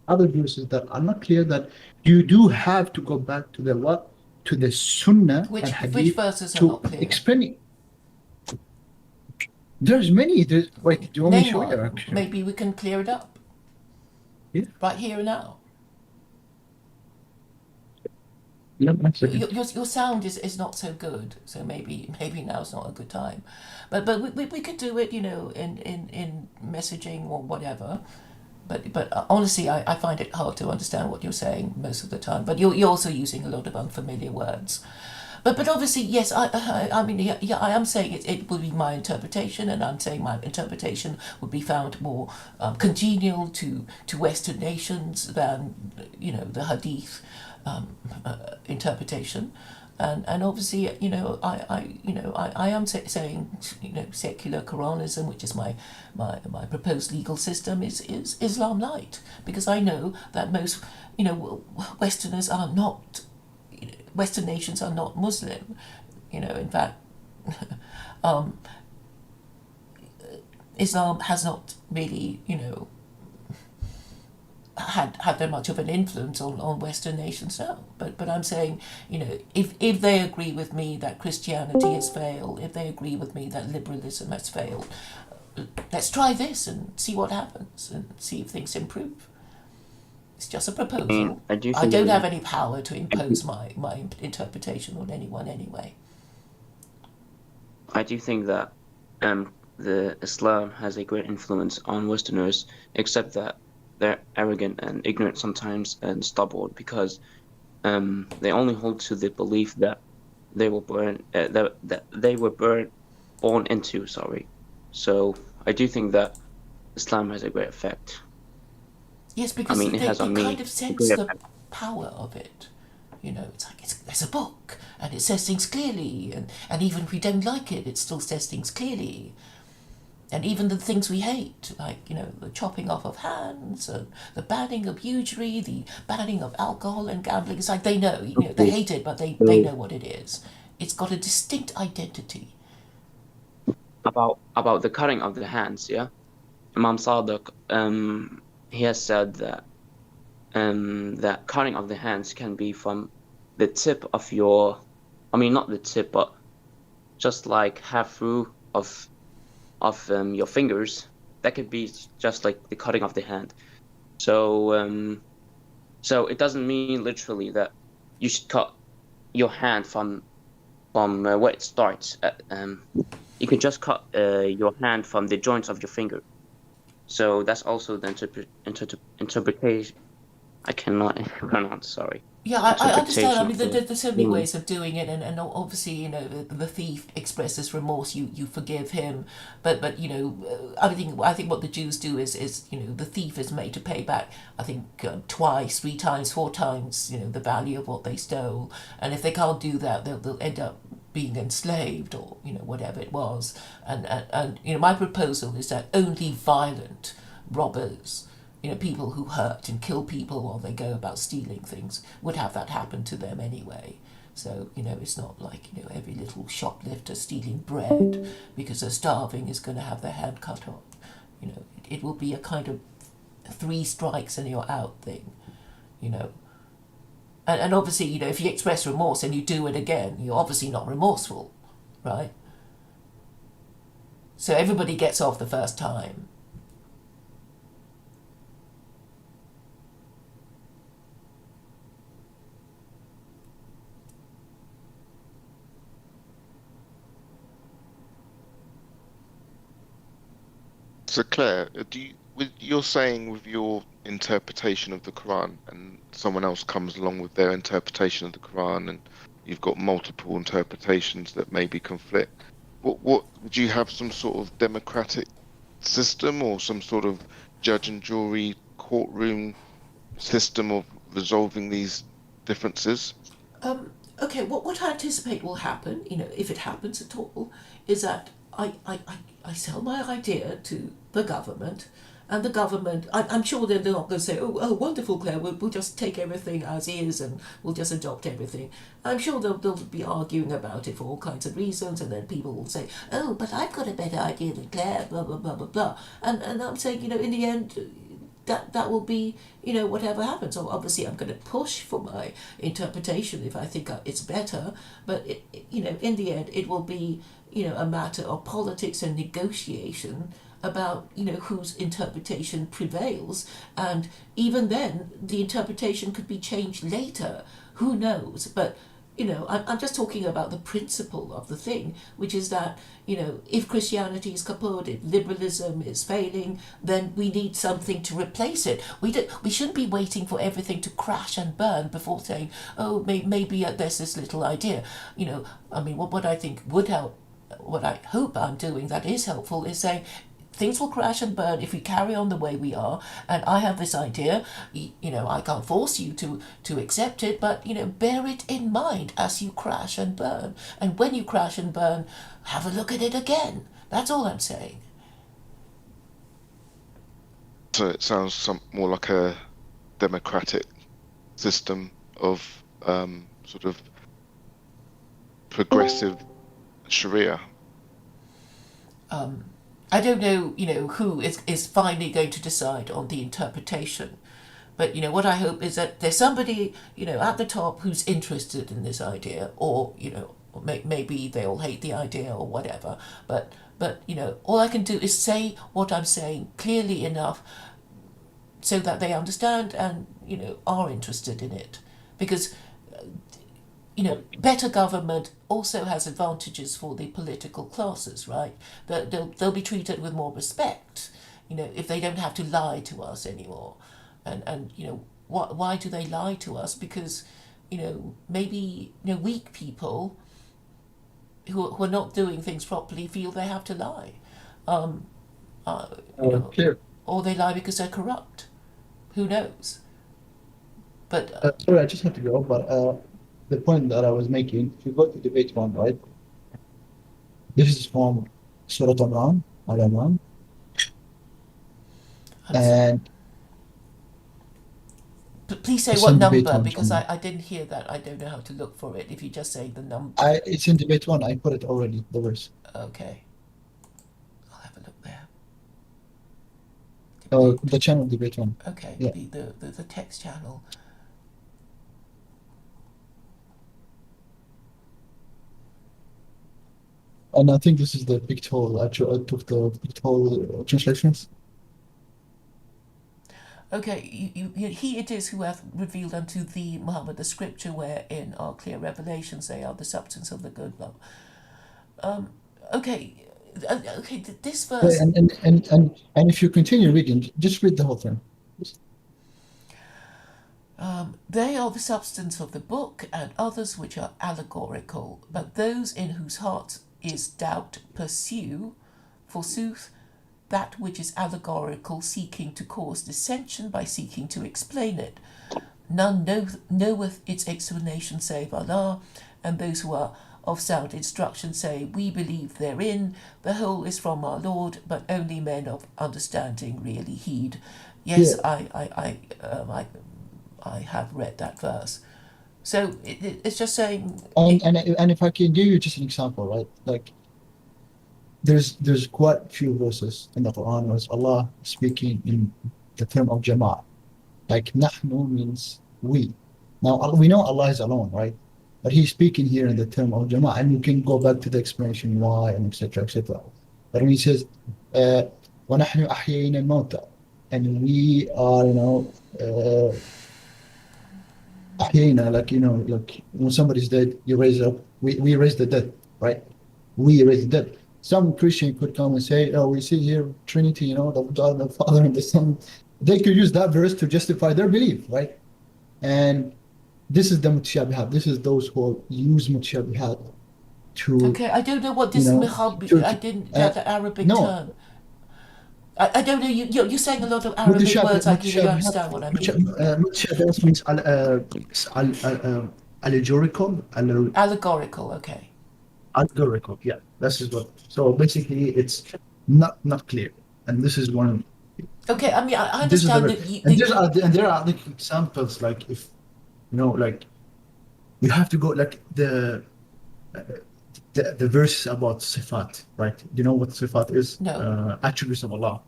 other verses that are not clear, that you do have to go back to the what? To the Sunnah Which and Hadith verses are to not clear? explain it. There's many. Wait, do you want me to Name show you? one. Maybe we can clear it up. Yeah. Right here and now. Your sound is not so good, so maybe now's not a good time, but we could do it, in messaging or whatever. But honestly, I find it hard to understand what you're saying most of the time. But you're also using a lot of unfamiliar words. But obviously, yes, I mean, yeah, I am saying it would be my interpretation, and I'm saying my interpretation would be found more congenial to Western nations than, the Hadith interpretation. And obviously, I am saying, secular Koranism, which is my proposed legal system, is Islam Lite, because I know that most, Westerners are not. Western nations are not Muslim, in fact, Islam has not really, had that much of an influence on Western nations now. But I'm saying, if they agree with me that Christianity has failed, if they agree with me that liberalism has failed, let's try this and see what happens and see if things improve. It's just a proposal. I don't have any power to impose my interpretation on anyone anyway. I do think that the Islam has a great influence on Westerners, except that they're arrogant and ignorant sometimes and stubborn, because they only hold to the belief that they were born into. So I do think that Islam has a great effect. Yes, because it has on me kind of sense the power of it. It's like there's a book and it says things clearly, and even if we don't like it, it still says things clearly. And even the things we hate, like, the chopping off of hands, and the banning of usury, the banning of alcohol and gambling, it's like they know, they hate it, but they know what it is. It's got a distinct identity. About the cutting of the hands, yeah? Imam Sadiq, he has said that that cutting of the hands can be from the tip of your, not the tip, but just like half through of your fingers. That could be just like the cutting of the hand. So so it doesn't mean literally that you should cut your hand from where it starts. You can just cut your hand from the joints of your finger. So that's also the interpretation. I cannot pronounce, sorry. Yeah, I understand. There's so many ways of doing it, and obviously, the thief expresses remorse. You forgive him, but I think what the Jews do is the thief is made to pay back. I think twice, 3 times, 4 times the value of what they stole, and if they can't do that, they'll end up being enslaved or whatever it was. And my proposal is that only violent robbers, people who hurt and kill people while they go about stealing things, would have that happen to them anyway. So, it's not like, every little shoplifter stealing bread because they're starving is going to have their hand cut off. It will be a kind of 3 strikes and you're out thing, And obviously, if you express remorse and you do it again, you're obviously not remorseful, right? So everybody gets off the first time. So Claire, you're saying with your interpretation of the Quran, and someone else comes along with their interpretation of the Quran, and you've got multiple interpretations that maybe conflict. What would you have some sort of democratic system or some sort of judge and jury courtroom system of resolving these differences? Okay, what I anticipate will happen, if it happens at all, is that I sell my idea to the government, and the government, I'm sure they're not going to say, oh, wonderful, Claire, we'll just take everything as is and we'll just adopt everything. I'm sure they'll be arguing about it for all kinds of reasons, and then people will say, oh, but I've got a better idea than Claire, blah, blah, blah, blah, blah. And I'm saying, in the end, that will be, whatever happens. So obviously I'm going to push for my interpretation if I think it's better, but in the end it will be, a matter of politics and negotiation about, whose interpretation prevails, and even then the interpretation could be changed later. Who knows? But I'm just talking about the principle of the thing, which is that, if Christianity is kaput, if liberalism is failing, then we need something to replace it. We shouldn't be waiting for everything to crash and burn before saying, oh, maybe there's this little idea. What I think would help, what I hope I'm doing that is helpful, is saying, things will crash and burn if we carry on the way we are, and I have this idea, I can't force you to accept it, but bear it in mind as you crash and burn, and when you crash and burn, have a look at it again. That's all I'm saying. So it sounds more like a democratic system of sort of progressive Sharia. I don't know, who is finally going to decide on the interpretation. But, what I hope is that there's somebody, at the top who's interested in this idea, or, maybe they all hate the idea or whatever. But, all I can do is say what I'm saying clearly enough so that they understand and, are interested in it. Because, better government also has advantages for the political classes, right? They'll be treated with more respect, if they don't have to lie to us anymore. And why do they lie to us? Because, maybe, weak people who are not doing things properly feel they have to lie. Or they lie because they're corrupt. Who knows? But sorry, I just have to go, but the point that I was making, if you go to debate one, right? This is from Surah Al-Imran, and please say it's what in debate number, one because from- I didn't hear that. I don't know how to look for it. If you just say the number. it's in debate one. I put it already, the verse. Okay. I'll have a look there. The channel debate one. Okay, Yeah. the text channel. And I think this is the pictorial. Actually, I took the pictorial translations. Okay, he it is who hath revealed unto thee, Muhammad, the scripture wherein are clear revelations, they are the substance of the good love. Okay, this verse. And if you continue reading, just read the whole thing. They are the substance of the book, and others which are allegorical, but those in whose hearts is doubt pursue, forsooth, that which is allegorical, seeking to cause dissension by seeking to explain it. None knoweth its explanation save Allah, and those who are of sound instruction say, we believe therein, the whole is from our Lord, but only men of understanding really heed. Yes, yeah. I have read that verse. So it's just saying. And if I can give you just an example, right? Like, there's quite a few verses in the Quran where Allah speaking in the term of Jama'ah. Like, nahnu means we. Now, we know Allah is alone, right? But he's speaking here in the term of Jama'ah, and you can go back to the explanation why, and etc., etc. But when he says, وَنَحْنُ أَحْيَيْنَا الْمَوْتَى, and we are, أحيينا, like when somebody's dead, you raise up. We raise the dead, right? We raise the dead. some Christian could come and say, "Oh, we see here Trinity, you know, the God, the Father, and the Son." They could use that verse to justify their belief, right? And this is the mutashabihat. This is those who use mutashabihat to. Okay, I don't know what this I didn't get the Arabic term. I don't know. You're saying a lot of Arabic words. I can understand what I mean. Mutashabihat means allegorical. Allegorical. Okay. Allegorical. Yeah, this is what. So basically, it's not clear, and this is one. Okay, I mean, I understand that. And there are like examples, like if you know, like you have to go like the verses about sifat, right? Do you know what sifat is? No. Attributes of Allah.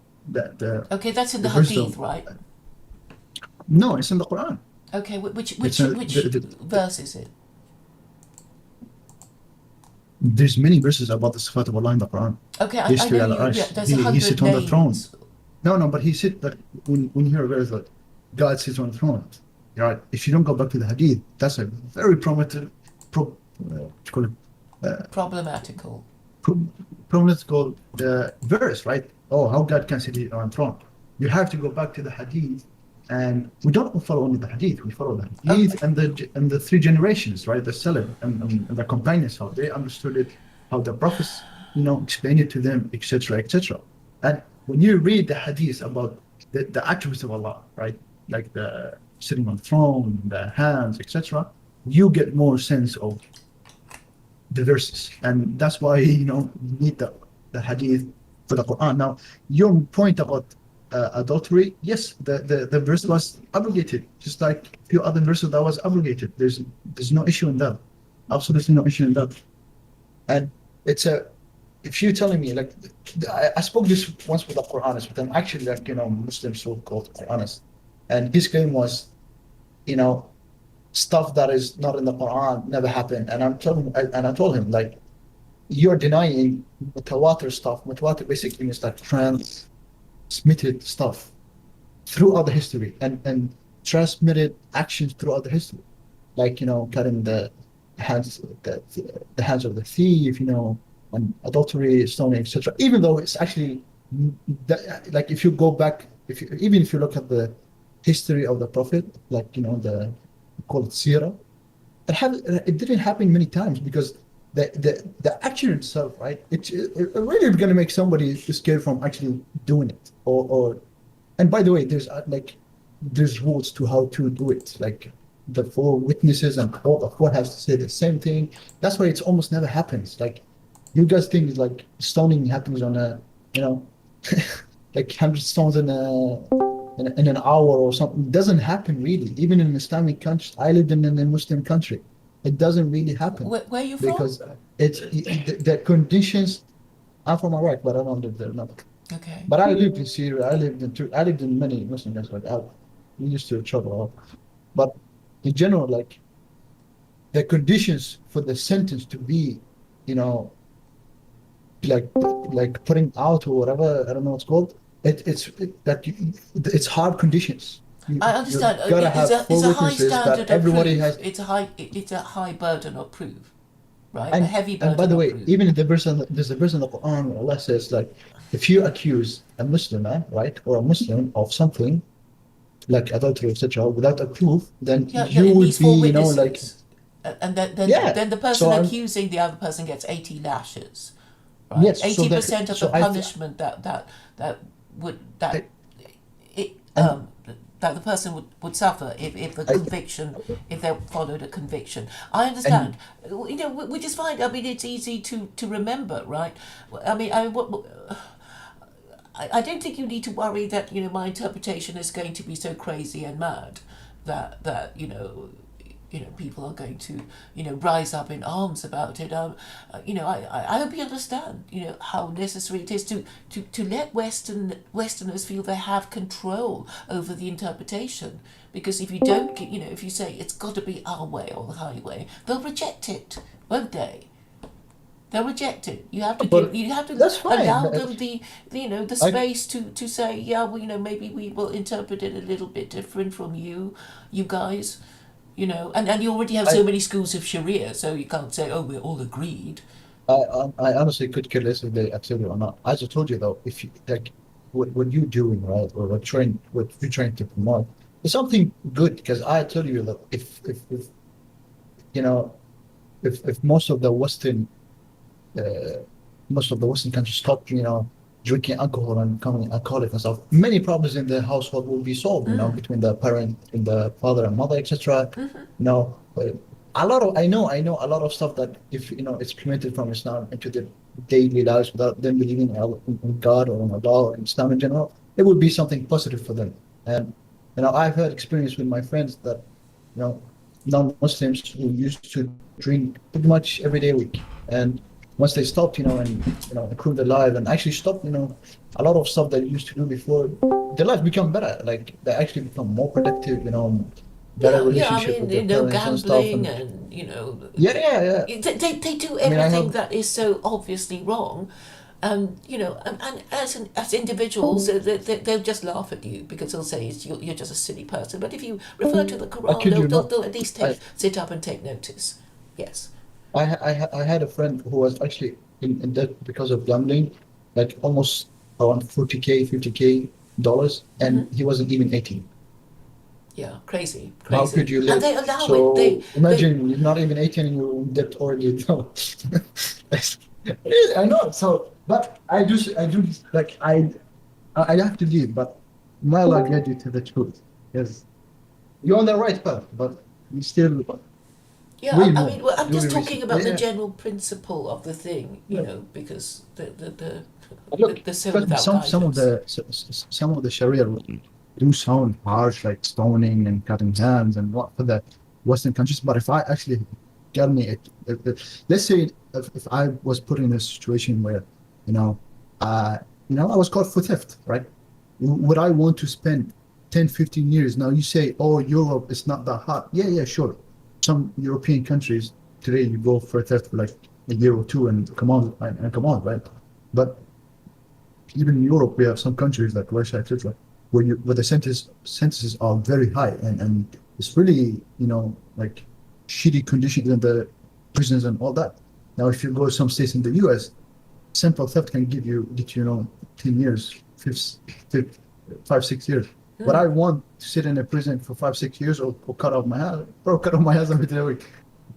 Okay, that's in the Hadith, right? No, it's in the Quran. Okay, which verse is it? There's many verses about the sifat of Allah in the Quran. Okay, I know there's 100 he sits on the throne. names. No, but he sit like when you hear a verse like God sits on the throne, right? If you don't go back to the Hadith, that's a very problematical verse, right? Oh, how God can sit on the throne? You have to go back to the Hadith, and we don't follow only the Hadith. We follow the Hadith and the three generations, right? The Salaf and the companions, how they understood it, how the prophets, explained it to them, etc., etc. And when you read the Hadith about the attributes of Allah, right, like the sitting on the throne, the hands, etc., you get more sense of the verses, and that's why you need the Hadith for the Quran. Now, your point about adultery, yes, the verse was abrogated, just like a few other verses that was abrogated. There's no issue in that, absolutely no issue in that. And it's if you're telling me, like, I spoke this once with a Quranist, but I'm actually like Muslim so-called Quranist, and his claim was, stuff that is not in the Quran never happened. And I told him, like, you're denying mutawatir stuff. Mutawatir basically means like transmitted stuff throughout the history and transmitted actions throughout the history, like cutting the hands of the thief, and adultery, stoning, etc. Even though it's actually like, if you go back, even if you look at the history of the Prophet, like the call it Sirah, it didn't happen many times, because the action itself, right? It really is going to make somebody scared from actually doing it. And by the way, there's rules to how to do it, like the 4 witnesses and all the 4 has to say the same thing. That's why it's almost never happens. Like, you guys think like stoning happens on a like 100 stones in an hour or something. It doesn't happen really. Even in Islamic countries, I lived in a Muslim country, it doesn't really happen. Where are you from? Because it's the conditions. I'm from Iraq, but I don't live there. No. Okay. But I lived in Syria. I lived in many Muslim countries. We used to travel a lot. But in general, like, the conditions for the sentence to be, like putting out or whatever, I don't know what it's called. It's hard conditions. I understand. It's a high standard of proof. It's a high burden of proof, right? A heavy burden. And by the way, proof. even there's a verse in the Quran where Allah says, like, if you accuse a Muslim man, right, or a Muslim of something like adultery, etc., without a proof, then you would be, like, and then the person accusing the other person gets 80 lashes. Right? Yes, 80% of the punishment that the person would suffer if the conviction, if they followed a conviction. I understand, which is fine. I mean, it's easy to remember, right? I mean, I don't think you need to worry that my interpretation is going to be so crazy and mad that people are going to rise up in arms about it. I hope you understand how necessary it is to let Westerners feel they have control over the interpretation, because if you don't, if you say it's got to be our way or the highway, they'll reject it, won't they? They'll reject it. You have to allow them the space to say, maybe we will interpret it a little bit different from you guys. And you already have so many schools of Sharia, so you can't say, oh, we're all agreed. I honestly could care less if they accept it or not. As I told you though, if you like what you're doing, right, or what you're trying to promote, is something good. Because I tell you that if you know if uh, most of the Western countries stop, drinking alcohol and becoming alcoholic and stuff, many problems in the household will be solved, between the parent and the father and mother, etc. A lot of I know a lot of stuff that if it's implemented from Islam into their daily lives without them believing in God or in Allah or in Islam in general, it would be something positive for them. And I've had experience with my friends that you know non-Muslims who used to drink pretty much every day a week, and once they stopped, and improved their life and actually stopped, a lot of stuff that they used to do before, their life become better. Like they actually become more productive, better Yeah, I relationship mean, with their parents and stuff. gambling And and, yeah, yeah, yeah. they do I mean, I everything have. that is so obviously wrong. And as individuals, they'll just laugh at you because they'll say you're just a silly person. But if you refer to the I Quran, kid you not. they'll at least I sit up and take notice. Yes. I had a friend who was actually in debt because of gambling, like almost around 40K, 50K dollars, and he wasn't even 18. Yeah, crazy, How crazy. could you And live? they allow it. So They imagine you're not even 18 and you're in debt already. No. I know. So, but I do, like, I have to leave, but my Allah guide you to the truth. Yes, you're on the right path, but you still Yeah, way I more. mean, well, I'm Do just the research. talking about the Yeah. general principle of the thing, Yeah. because But look, they're so but without guidance. some of the Sharia do sound harsh, like stoning and cutting hands and what for the Western countries. But if I actually get me, let's say if I was put in a situation where, you know, uh, I was caught for theft, right? Would I want to spend 10, 15 years? Now you say, oh, Europe is not that hot. Yeah, yeah, sure. Some European countries today you go for a theft for like a year or two and come on, right? But even in Europe, we have some countries like Russia, etc., where the sentences are very high, and it's really like shitty conditions in the prisons and all that. Now, if you go to some states in the U.S., simple theft can get you 10 years, 5, 6 years. But I want to sit in a prison for 5, 6 years or cut off my hands every day.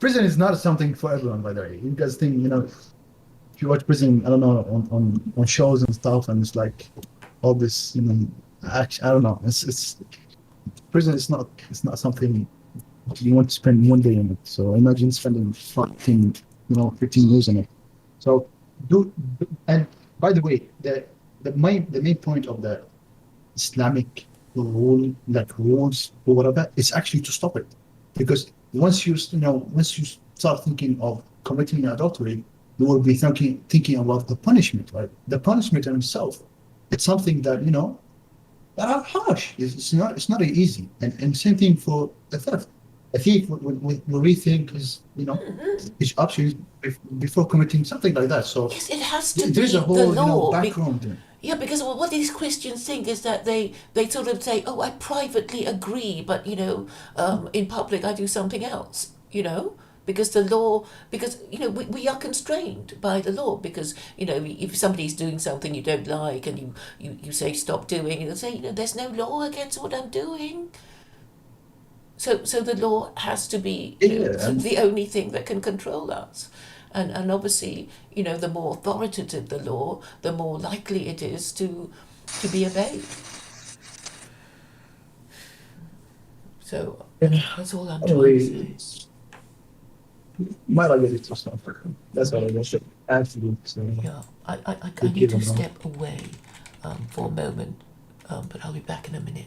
Prison is not something for everyone, by the way. You guys think if you watch prison, I don't know, on shows and stuff, and it's like all this, action. I don't know. It's prison is not. It's not something you want to spend one day in it. So imagine spending 15 years in it. So do and by the way, the main point of the Islamic rules or whatever, is actually to stop it, because once you start thinking of committing adultery, you will be thinking about the punishment, right? The punishment in itself, it's something that are harsh. It's not easy, and same thing for the theft. I think we rethink his options before committing something like that. So Yes, it has to there's a be the whole law. background there. Yeah, because what these Christians think is that they sort of say, "Oh, I privately agree, but in public I do something else." Because the law, because we are constrained by the law, because if somebody's doing something you don't like and you say stop doing, and they say there's no law against what I'm doing. So the law has to be Yeah, the only thing that can control us. And obviously, the more authoritative the law, the more likely it is to be obeyed. So and that's all I'm trying to anyway, say. my luggage is just not. That's all I want to absolutely. So Yeah, I we need give to them all. step away for a moment, but I'll be back in a minute.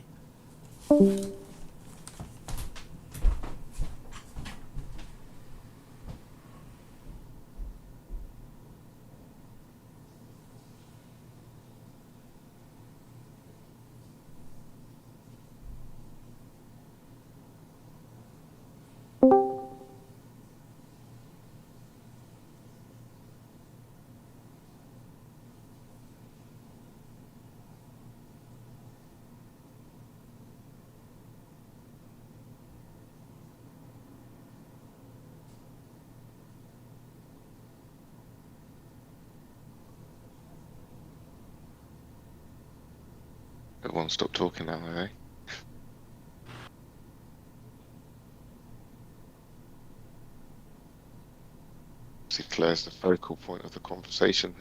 Everyone stop talking now, eh? See, Claire's the focal point of the conversation.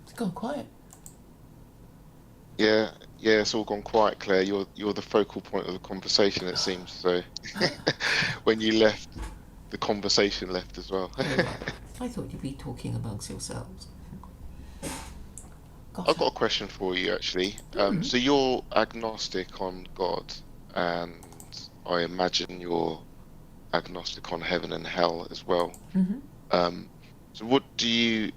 It's gone quiet. Yeah, it's all gone quiet, Claire. You're the focal point of the conversation, it seems. So when you left, the conversation left as well. I thought you'd be talking amongst yourselves. Gosh, I've got a question for you, actually. So you're agnostic on God, and I imagine you're agnostic on heaven and hell as well. So what do you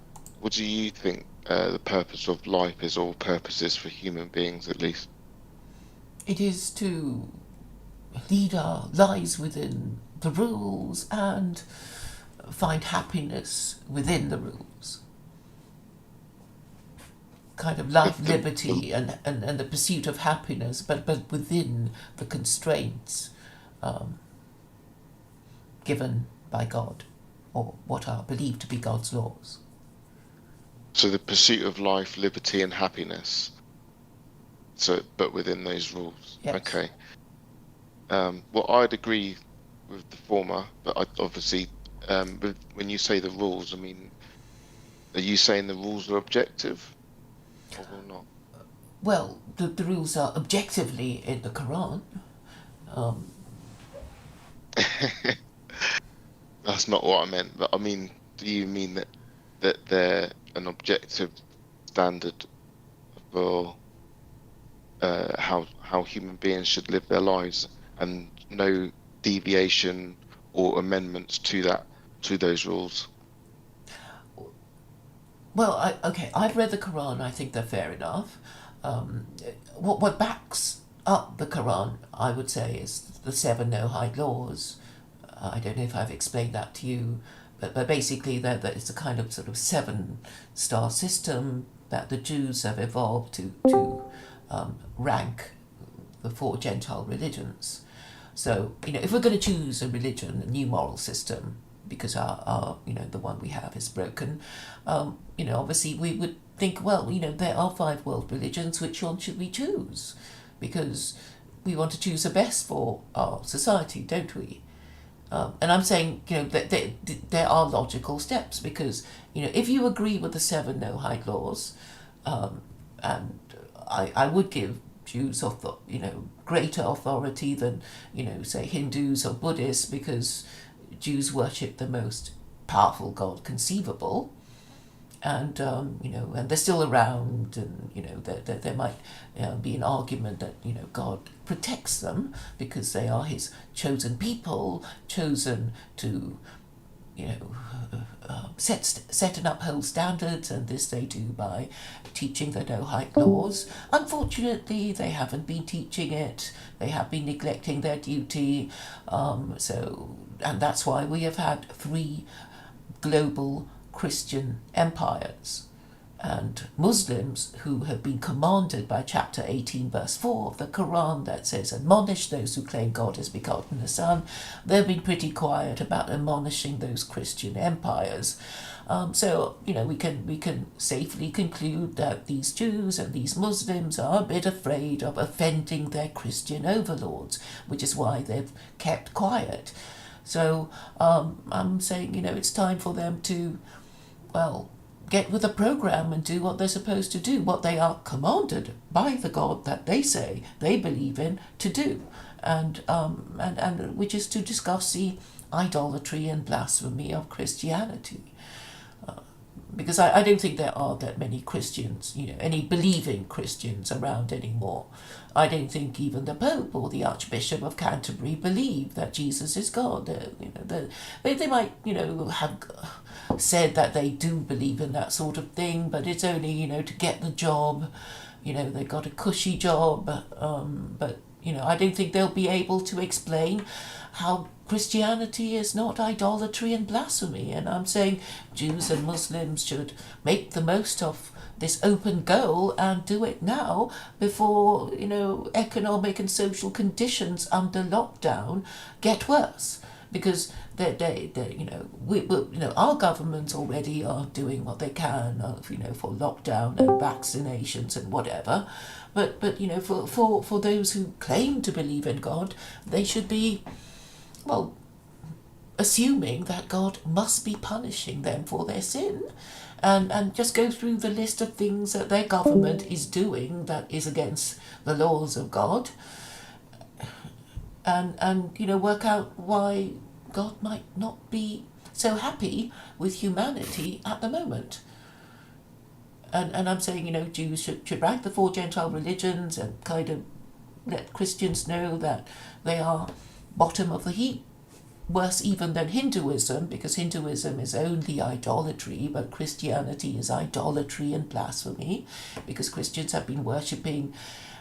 think the purpose of life is, or purposes for human beings at least? it is to lead our lives within the rules and find happiness within the rules. Kind of life, liberty, and the pursuit of happiness, but within the constraints given by God, or what are believed to be God's laws. So the pursuit of life, liberty, and happiness. So, but within those rules. Yes. Okay. Well, I'd agree with the former, but obviously, when you say the rules, I mean, are you saying the rules are objective, or not? Well, the rules are objectively in the Quran. That's not what I meant. But I mean, do you mean that they're an objective standard for how human beings should live their lives, and no deviation or amendments to those rules? Well, I've read the Quran. I think they're fair enough. What backs up the Quran, I would say, is the 7 Noahide laws. I don't know if I've explained that to you, but basically that it's a kind of sort of 7-star system that the Jews have evolved to rank the 4 Gentile religions. So, if we're going to choose a religion, a new moral system, because our the one we have is broken, obviously we would think, well, there are 5 world religions, which one should we choose? Because we want to choose the best for our society, don't we? And I'm saying, that there are logical steps, because, if you agree with the 7 Noahide laws, and I would give Jews greater authority than, say, Hindus or Buddhists, because Jews worship the most powerful God conceivable, and and they're still around, and there might be an argument that God protects them because they are His chosen people, chosen to set and uphold standards, and this they do by teaching the Noahide laws. Unfortunately, they haven't been teaching it. They have been neglecting their duty. And that's why we have had 3 global Christian empires. And Muslims who have been commanded by chapter 18 verse 4 of the Quran that says, admonish those who claim God has begotten a son, they've been pretty quiet about admonishing those Christian empires. So we can safely conclude that these Jews and these Muslims are a bit afraid of offending their Christian overlords, which is why they've kept quiet. So I'm saying, it's time for them to, get with the program and do what they're supposed to do, what they are commanded by the God that they say they believe in to do, and which is to discuss the idolatry and blasphemy of Christianity. Because I don't think there are that many Christians, any believing Christians around anymore. I don't think even the Pope or the Archbishop of Canterbury believe that Jesus is God. They might, have said that they do believe in that sort of thing, but it's only, to get the job. They've got a cushy job, but I don't think they'll be able to explain how Christianity is not idolatry and blasphemy. And I'm saying Jews and Muslims should make the most of this open goal and do it now before, economic and social conditions under lockdown get worse. Because our governments already are doing what they can, for lockdown and vaccinations and whatever. But for those who claim to believe in God, they should be, assuming that God must be punishing them for their sin, and just go through the list of things that their government is doing that is against the laws of God, and work out why God might not be so happy with humanity at the moment. And I'm saying, Jews should rank the 4 Gentile religions and kind of let Christians know that they are bottom of the heap, worse even than Hinduism, because Hinduism is only idolatry, but Christianity is idolatry and blasphemy, because Christians have been worshipping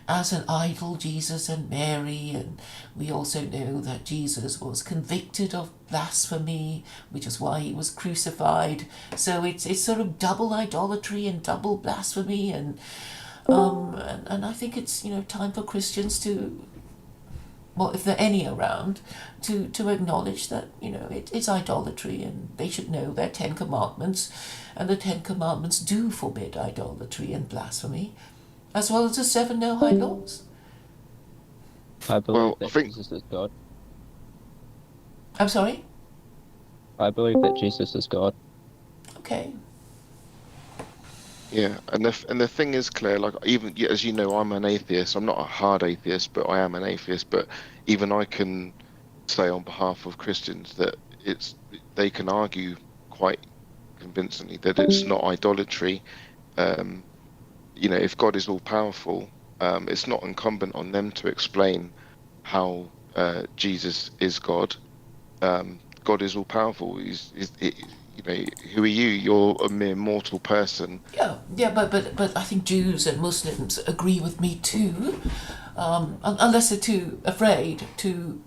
as an idol Jesus and Mary, and we also know that Jesus was convicted of blasphemy, which is why he was crucified. So it's sort of double idolatry and double blasphemy, and I think it's time for Christians to, if there are any around, to acknowledge that it's idolatry, and they should know their 10 Commandments, and the 10 Commandments do forbid idolatry and blasphemy, as well as the 7 Noahide laws. I believe that Jesus is God. I'm sorry? I believe that Jesus is God. Okay. Yeah, and the thing is, Claire, like, even as you know, I'm an atheist. I'm not a hard atheist, but I am an atheist. But even I can say on behalf of Christians that they can argue quite convincingly that it's not idolatry. If God is all powerful, it's not incumbent on them to explain how Jesus is God. God is all powerful. Who are you? You're a mere mortal person. Yeah, but I think Jews and Muslims agree with me too, unless they're too afraid to,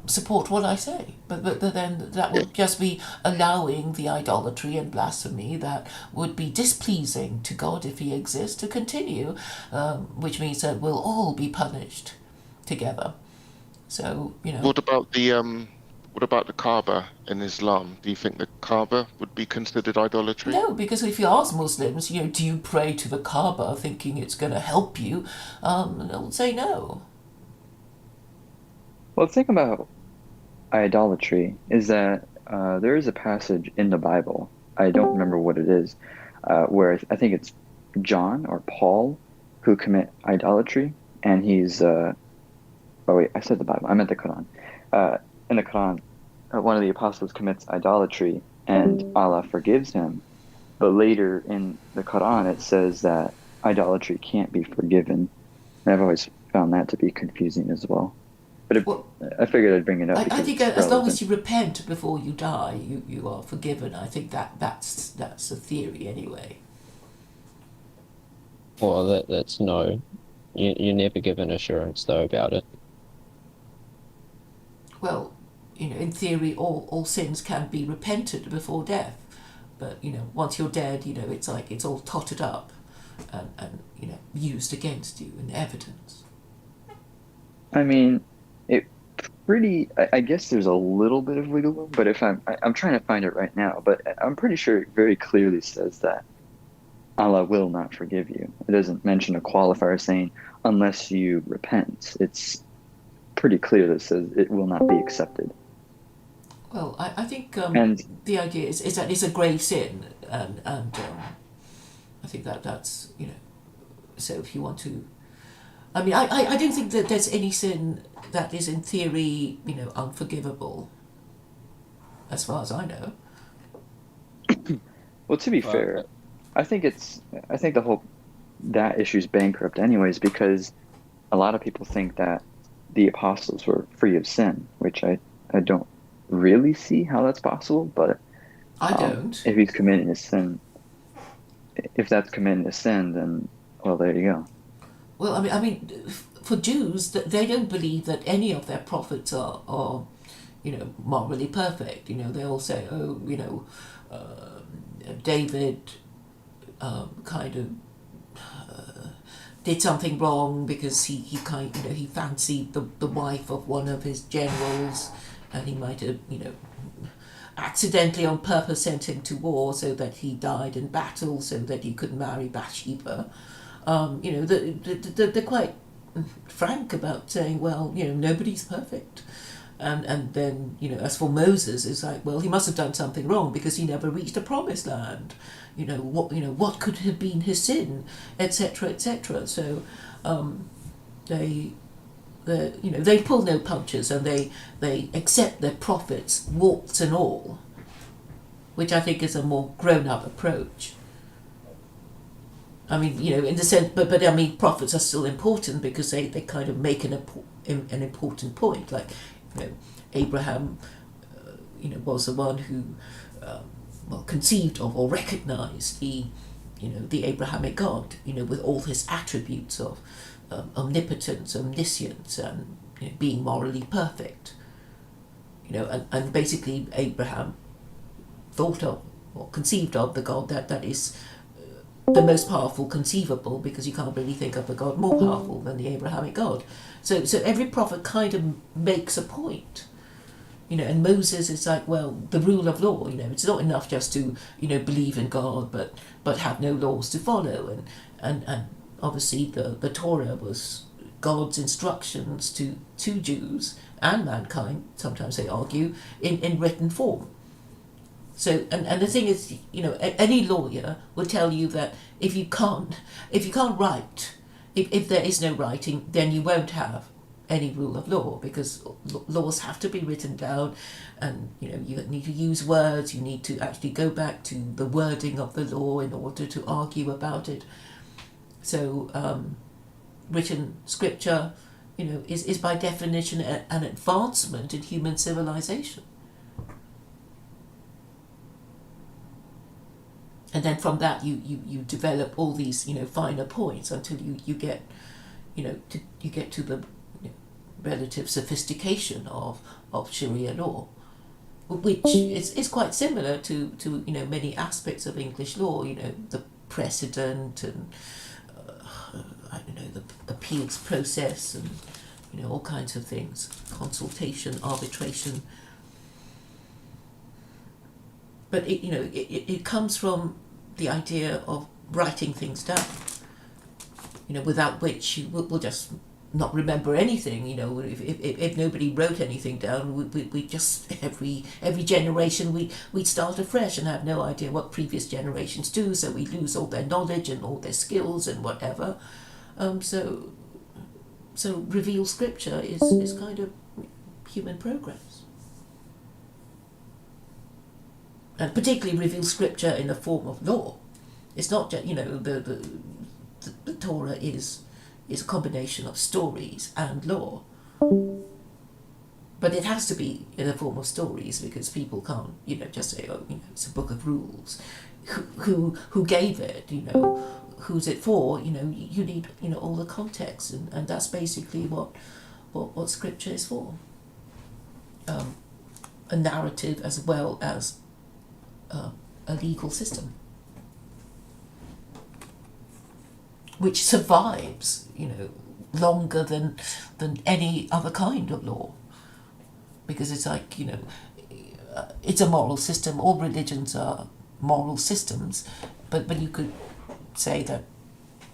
support what I say. But then that would just be allowing the idolatry and blasphemy that would be displeasing to God if he exists to continue, which means that we'll all be punished together. So, What about the Kabbah in Islam? Do you think the Kabbah would be considered idolatry? No, because if you ask Muslims, do you pray to the Kabbah thinking it's going to help you? They'll say no. Well, the thing about idolatry is that there is a passage in the Bible, I don't remember what it is, where I think it's John or Paul who commit idolatry, and he's I said the Bible, I meant the Quran. In the Quran, one of the apostles commits idolatry and Allah forgives him, but later in the Quran it says that idolatry can't be forgiven, and I've always found that to be confusing as well. But I figured I'd bring it up. I think as long as you repent before you die, you are forgiven. I think that's a theory anyway. Well, that's no. You're never given assurance though about it. Well, in theory, all sins can be repented before death, but once you're dead, it's like it's all totted up, and used against you in evidence. I mean, I guess there's a little bit of wiggle room, but if I'm trying to find it right now, but I'm pretty sure it very clearly says that Allah will not forgive you. It doesn't mention a qualifier saying unless you repent. It's pretty clear that it says it will not be accepted. Well, I think and the idea is that it's a grave sin, and I think that's so if you want to, I mean, I don't think that there's any sin that is in theory unforgivable, as far as I know. Well, to be fair, I think that issue's bankrupt anyways, because a lot of people think that the apostles were free of sin, which I don't really see how that's possible, but I don't. If he's committing a sin, if that's committing a sin, then well, there you go. Well, I mean, for Jews, that they don't believe that any of their prophets are morally perfect. They all say, David kind of did something wrong because he fancied the wife of one of his generals, and he might have accidentally on purpose sent him to war so that he died in battle so that he could marry Bathsheba. They're quite frank about saying, well, nobody's perfect. And then, as for Moses, it's like, well, he must have done something wrong because he never reached the promised land. What could have been his sin, etc., etc. So they pull no punches, and they accept their prophets, warts and all, which I think is a more grown-up approach. I mean, in the sense, but I mean, prophets are still important because they kind of make an important point. Like, Abraham, was the one who, conceived of or recognized the Abrahamic God, with all his attributes of omnipotence, omniscience, and being morally perfect. And basically Abraham thought of or conceived of the God that is the most powerful conceivable, because you can't really think of a God more powerful than the Abrahamic God. So every prophet kind of makes a point. And Moses is like, well, the rule of law, it's not enough just to, believe in God, but have no laws to follow. And obviously the Torah was God's instructions to Jews and mankind, sometimes they argue, in written form. So, and the thing is, any lawyer will tell you that if you can't write, if there is no writing, then you won't have any rule of law, because laws have to be written down, and you need to use words, you need to actually go back to the wording of the law in order to argue about it. So written scripture, is by definition an advancement in human civilization. And then from that you develop all these finer points until you get to the relative sophistication of Sharia law, which is quite similar to many aspects of English law. The precedent and the appeals process and all kinds of things, consultation, arbitration. But it comes from the idea of writing things down, without which you will just not remember anything. If nobody wrote anything down, we just every generation we'd start afresh and have no idea what previous generations do, so we lose all their knowledge and all their skills and whatever. So revealed scripture is kind of human progress. And particularly reveal scripture in the form of law. It's not just, the Torah is a combination of stories and law. But it has to be in the form of stories, because people can't, just say, it's a book of rules. Who gave it, who's it for? You need, all the context, and that's basically what scripture is for. A narrative as well as a legal system, which survives, longer than any other kind of law, because it's like, it's a moral system. All religions are moral systems, but you could say that,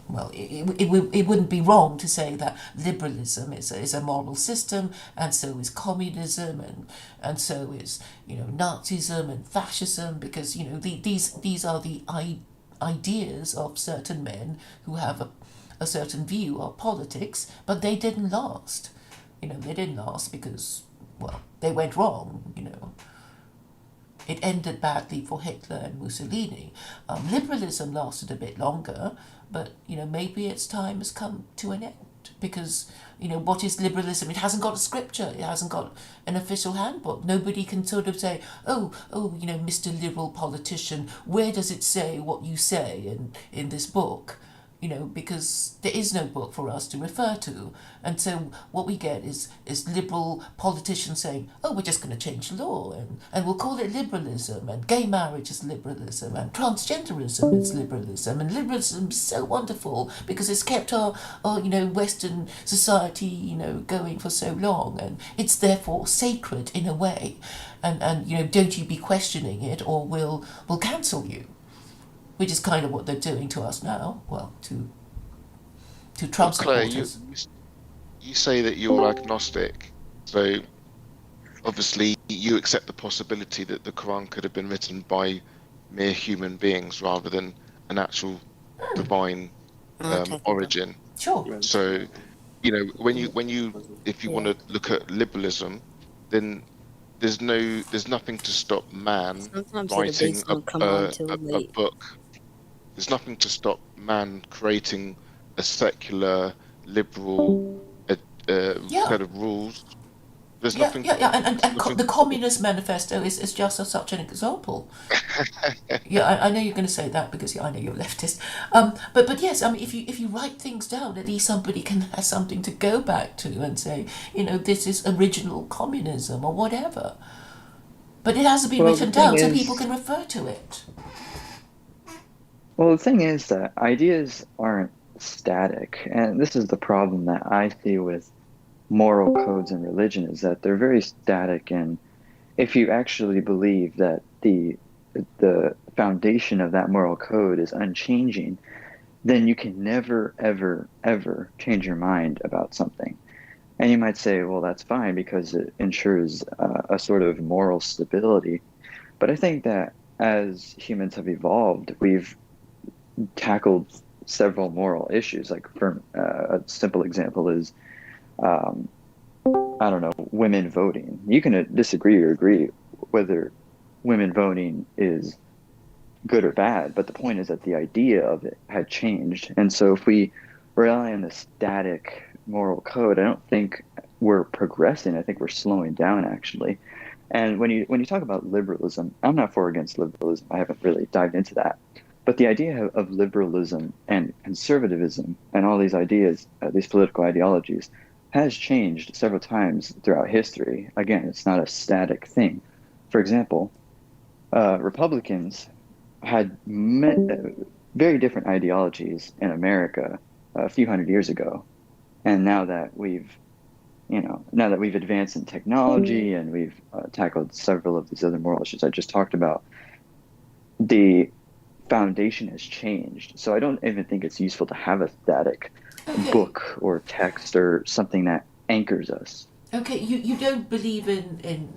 well, it wouldn't be wrong to say that liberalism is a moral system, and so is communism, and so is Nazism and fascism, because these are the ideas of certain men who have a certain view of politics, but they didn't last. They didn't last because, well, they went wrong. It ended badly for Hitler and Mussolini. Liberalism lasted a bit longer, but maybe its time has come to an end, because what is liberalism? It hasn't got a scripture. It hasn't got an official handbook. Nobody can sort of say, oh, Mr. Liberal politician, where does it say what you say in this book? because there is no book for us to refer to. And so what we get is liberal politicians saying, oh, we're just going to change the law, and we'll call it liberalism, and gay marriage is liberalism, and transgenderism is liberalism, and liberalism is so wonderful because it's kept our Western society, going for so long, and it's therefore sacred in a way, and don't you be questioning it or we'll cancel you. Which is kind of what they're doing to us now. Well, to Trump supporters. Claire, you say that you're agnostic, so obviously you accept the possibility that the Quran could have been written by mere human beings rather than an actual divine origin. Sure. So, when you if you want to look at liberalism, then there's nothing to stop man writing a book. There's nothing to stop man creating a secular, liberal set of rules. There's nothing. And the Communist Manifesto is just such an example. I know you're going to say that because I know you're leftist. But yes, I mean, if you write things down, at least somebody can have something to go back to and say, this is original communism or whatever. But it has to be written down so people can refer to it. Well, the thing is that ideas aren't static, and this is the problem that I see with moral codes and religion, is that they're very static, and if you actually believe that the foundation of that moral code is unchanging, then you can never, ever, ever change your mind about something. And you might say, well, that's fine because it ensures a sort of moral stability. But I think that as humans have evolved, we've tackled several moral issues. Like, for a simple example is, women voting. You can disagree or agree whether women voting is good or bad, but the point is that the idea of it had changed. And so if we rely on the static moral code, I don't think we're progressing. I think we're slowing down, actually. And when you talk about liberalism, I'm not for or against liberalism. I haven't really dived into that. But the idea of liberalism and conservatism and all these ideas, these political ideologies, has changed several times throughout history. Again, it's not a static thing. For example, Republicans had very different ideologies in America a few hundred years ago. And now that we've advanced in technology and we've tackled several of these other moral issues I just talked about, the foundation has changed. So I don't even think it's useful to have a static book or text or something that anchors us. Okay, you don't believe in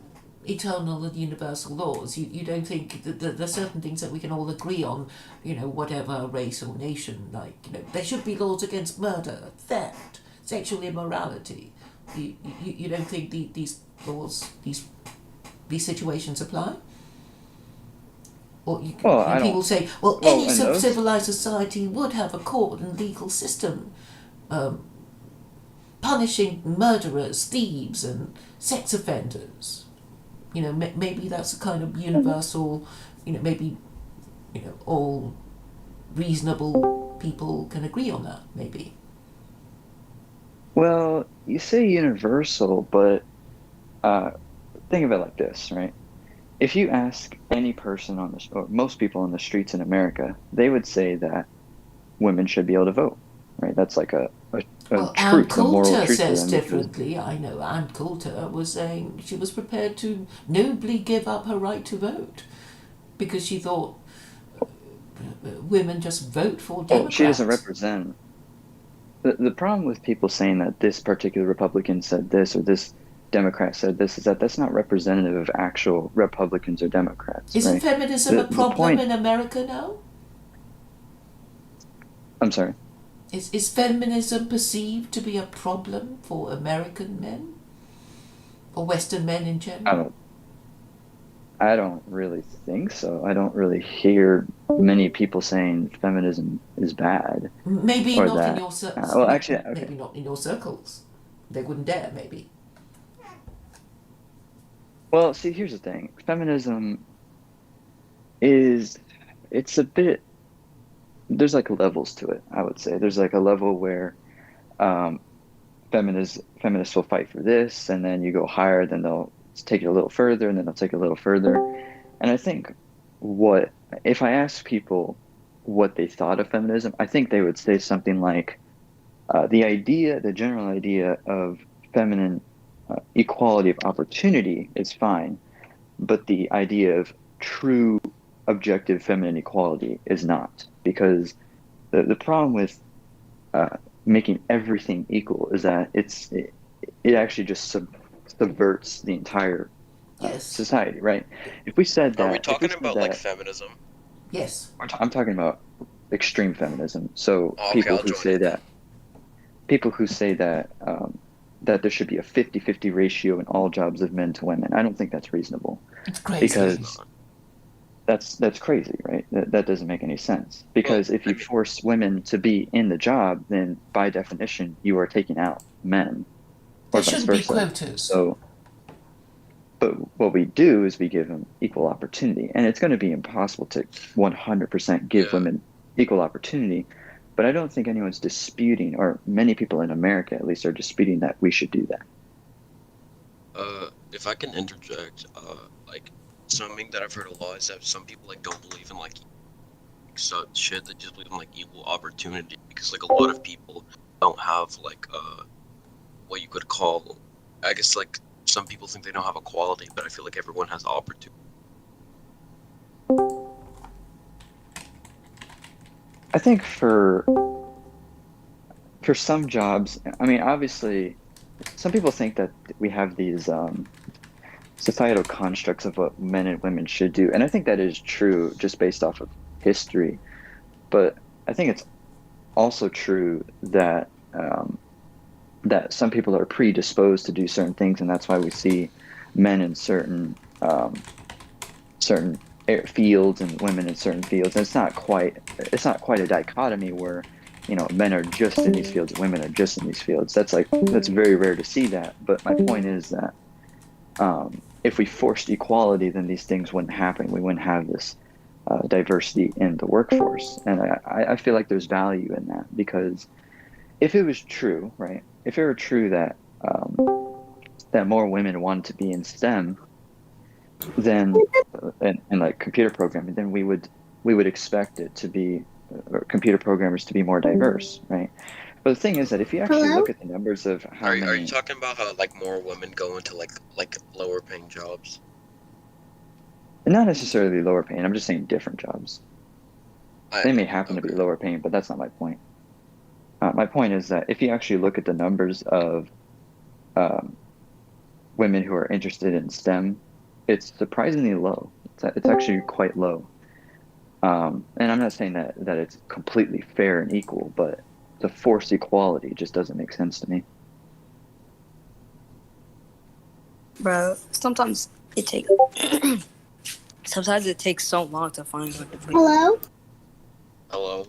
eternal and universal laws. You don't think that there are certain things that we can all agree on, whatever race or nation, like, there should be laws against murder, theft, sexual immorality. You don't think these laws, these situations apply? Or people say, any civilized society would have a court and legal system punishing murderers, thieves, and sex offenders. Maybe that's a kind of universal, maybe, all reasonable people can agree on that, maybe. Well, you say universal, but think of it like this, right? If you ask any person or most people on the streets in America, they would say that women should be able to vote, right? That's like a Ann truth, a moral Coulter truth. says differently. I know Ann Coulter was saying she was prepared to nobly give up her right to vote because she thought women just vote for Democrats. Well, she doesn't represent. The problem with people saying that this particular Republican said this or this Democrat said this is that that's not representative of actual Republicans or Democrats. Isn't right? feminism a problem in America now? I'm sorry? Is feminism perceived to be a problem for American men? Or Western men in general? I don't really think so. I don't really hear many people saying feminism is bad. Maybe not in your circles. Well, actually, okay. Maybe not in your circles. They wouldn't dare, maybe. Well, see, here's the thing. Feminism it's a bit there's like levels to it. I would say there's like a level where feminists will fight for this, and then you go higher, then they'll take it a little further, and then they'll take it a little further. And I think if I ask people what they thought of feminism, I think they would say something like the general idea of feminine equality of opportunity is fine, but the idea of true objective feminine equality is not, because the problem with making everything equal is that it actually just subverts the entire society, right? If we said that, are we talking about like feminism? Yes, I'm talking about extreme feminism. So people who say that that there should be a 50-50 ratio in all jobs of men to women, I don't think that's reasonable. it's crazy. Because that's crazy, right? That doesn't make any sense. Because if you force women to be in the job, then by definition you are taking out men. There shouldn't be quotas. So, but what we do is we give them equal opportunity, and it's going to be impossible to 100% give women equal opportunity. But I don't think anyone's disputing, or many people in America at least are disputing, that we should do that. If I can interject, like something that I've heard a lot is that some people like don't believe in like such shit. They just believe in like equal opportunity, because like a lot of people don't have like what you could call, I guess like some people think they don't have equality, but I feel like everyone has opportunity. I think for some jobs, I mean, obviously, some people think that we have these societal constructs of what men and women should do, and I think that is true just based off of history. But I think it's also true that that some people are predisposed to do certain things, and that's why we see men in certain fields and women in certain fields. And it's not quite a dichotomy where, you know, men are just in these fields and women are just in these fields. That's very rare to see that. But my point is that if we forced equality, then these things wouldn't happen. We wouldn't have this diversity in the workforce. And I feel like there's value in that, because if it was true, right? If it were true that that more women wanted to be in STEM, then and like computer programming, then we would expect it to be, or computer programmers to be more diverse, right? But the thing is that if you actually look at the numbers of how many... Are you talking about how like more women go into like lower paying jobs? Not necessarily lower paying. I'm just saying different jobs. They may happen to be lower paying, but that's not my point. My point is that if you actually look at the numbers of women who are interested in STEM, it's surprisingly low. It's actually quite low. And I'm not saying that it's completely fair and equal, but the forced equality just doesn't make sense to me. Bro, sometimes it takes so long to find one. Hello? Hello?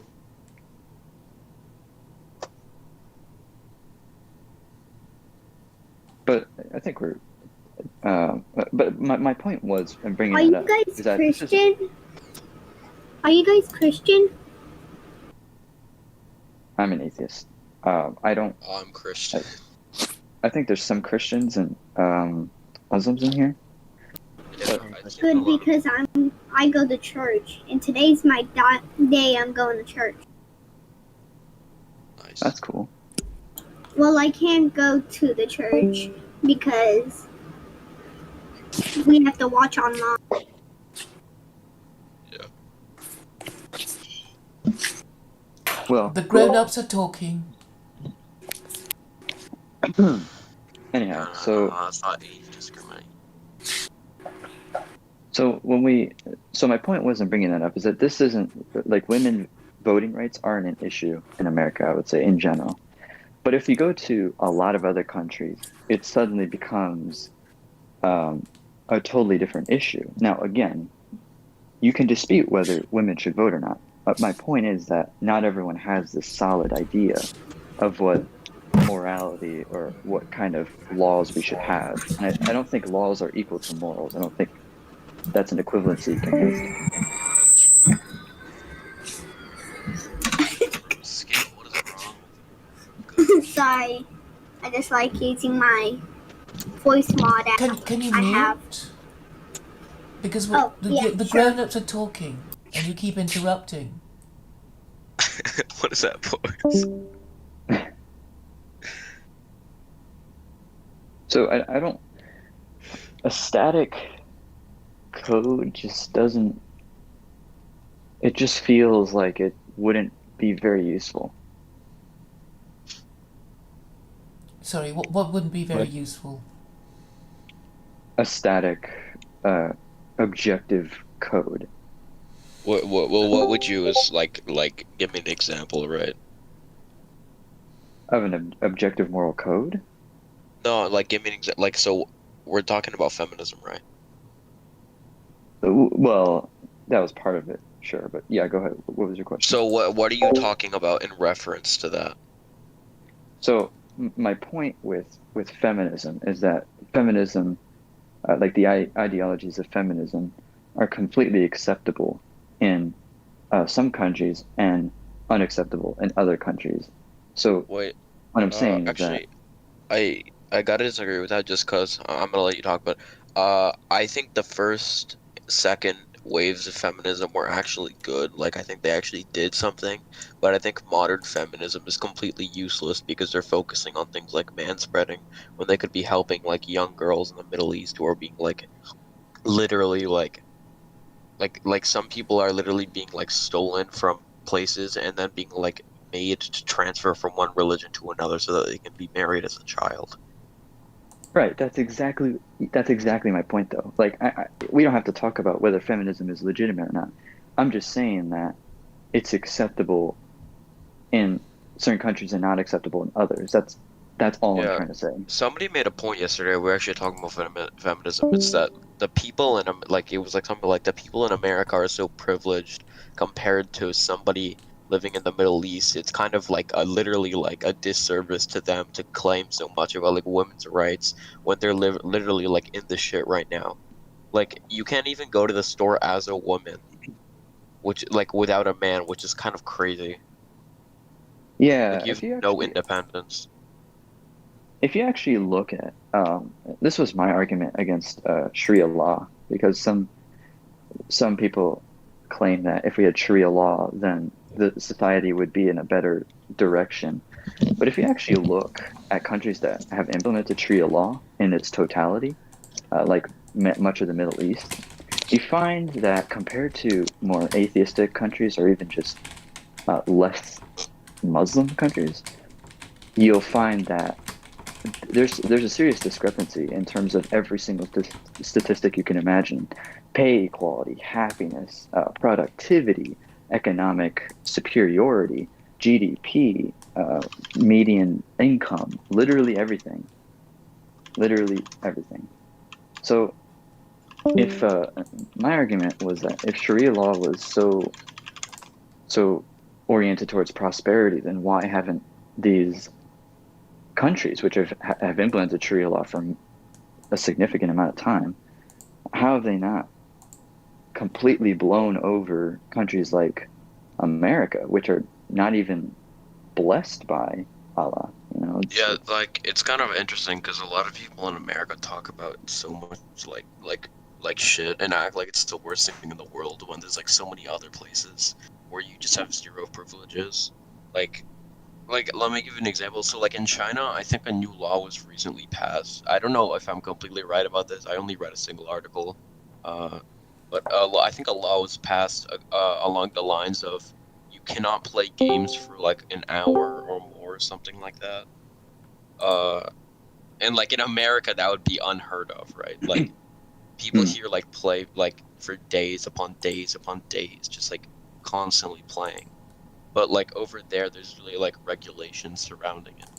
But I think we're... but my point was, in bringing Are it you up... guys Christian? Are you guys Christian? I'm an atheist. I don't... I'm Christian. I think there's some Christians and Muslims in here. Good, because I go to church, and today's my day I'm going to church. Nice. That's cool. Well, I can't go to the church because we have to watch online. Yeah. Well, The grown-ups are talking. anyhow, it's not age discrimination. so my point wasn't bringing that up, is that this isn't, like, women voting rights aren't an issue in America, I would say, in general. But if you go to a lot of other countries, it suddenly becomes a totally different issue. Now, again, you can dispute whether women should vote or not. But my point is that not everyone has this solid idea of what morality or what kind of laws we should have. And I don't think laws are equal to morals. I don't think that's an equivalency you can make. I just like using my voice mod app. Can you I mute? have. Because the Yeah, sure. grown-ups are talking and you keep interrupting. What is that voice? So I don't. A static code just doesn't. It just feels like it wouldn't be very useful. Sorry, what wouldn't be very What? useful? A static, objective code. What would you as like give me an example, right? Of an objective moral code? No, like give me an example. Like, so we're talking about feminism, right? Well, that was part of it, sure. But yeah, go ahead. What was your question? So what are you talking about in reference to that? So my point with feminism is that feminism, like the ideologies of feminism, are completely acceptable in some countries and unacceptable in other countries. So Wait, what I'm saying is actually, that I gotta disagree with that just because I'm gonna let you talk, but I think the first, second waves of feminism were actually good. Like, I think they actually did something, but I think modern feminism is completely useless because they're focusing on things like manspreading when they could be helping like young girls in the Middle East who are being like literally like some people are literally being like stolen from places and then being like made to transfer from one religion to another so that they can be married as a child. right. That's exactly my point, though. Like, we don't have to talk about whether feminism is legitimate or not. I'm just saying that it's acceptable in certain countries and not acceptable in others. That's all I'm Yeah. trying to say. Somebody made a point yesterday. We were actually talking about feminism. It's that the people in like it was like something like the people in America are so privileged compared to somebody living in the Middle East. It's kind of like literally like a disservice to them to claim so much about like women's rights when they're literally like in the shit right now. Like, you can't even go to the store as a woman, which like without a man, which is kind of crazy. Yeah, Like, you have no independence. if you actually look at this was my argument against Sharia law, because some people claim that if we had Sharia law, then the society would be in a better direction. But if you actually look at countries that have implemented Sharia law in its totality, like much of the Middle East, you find that compared to more atheistic countries or even just less Muslim countries, you'll find that there's a serious discrepancy in terms of every single statistic you can imagine: pay equality, happiness, productivity, economic superiority, GDP, median income, literally everything. So if my argument was that if Sharia law was so oriented towards prosperity, then why haven't these countries which have implemented Sharia law for a significant amount of time, how have they not completely blown over countries like America, which are not even blessed by Allah? You know, Yeah, like, it's kind of interesting because a lot of people in America talk about so much like shit and act like it's the worst thing in the world when there's like so many other places where you just have zero privileges. Like let me give you an example. So like in China, I think a new law was recently passed. I don't know if I'm completely right about this. I only read a single article. But I think a law was passed along the lines of you cannot play games for like an hour or more, or something like that. And like in America, that would be unheard of, right? Like, people here like play like for days upon days upon days, just like constantly playing. But like over there, there's really like regulations surrounding it.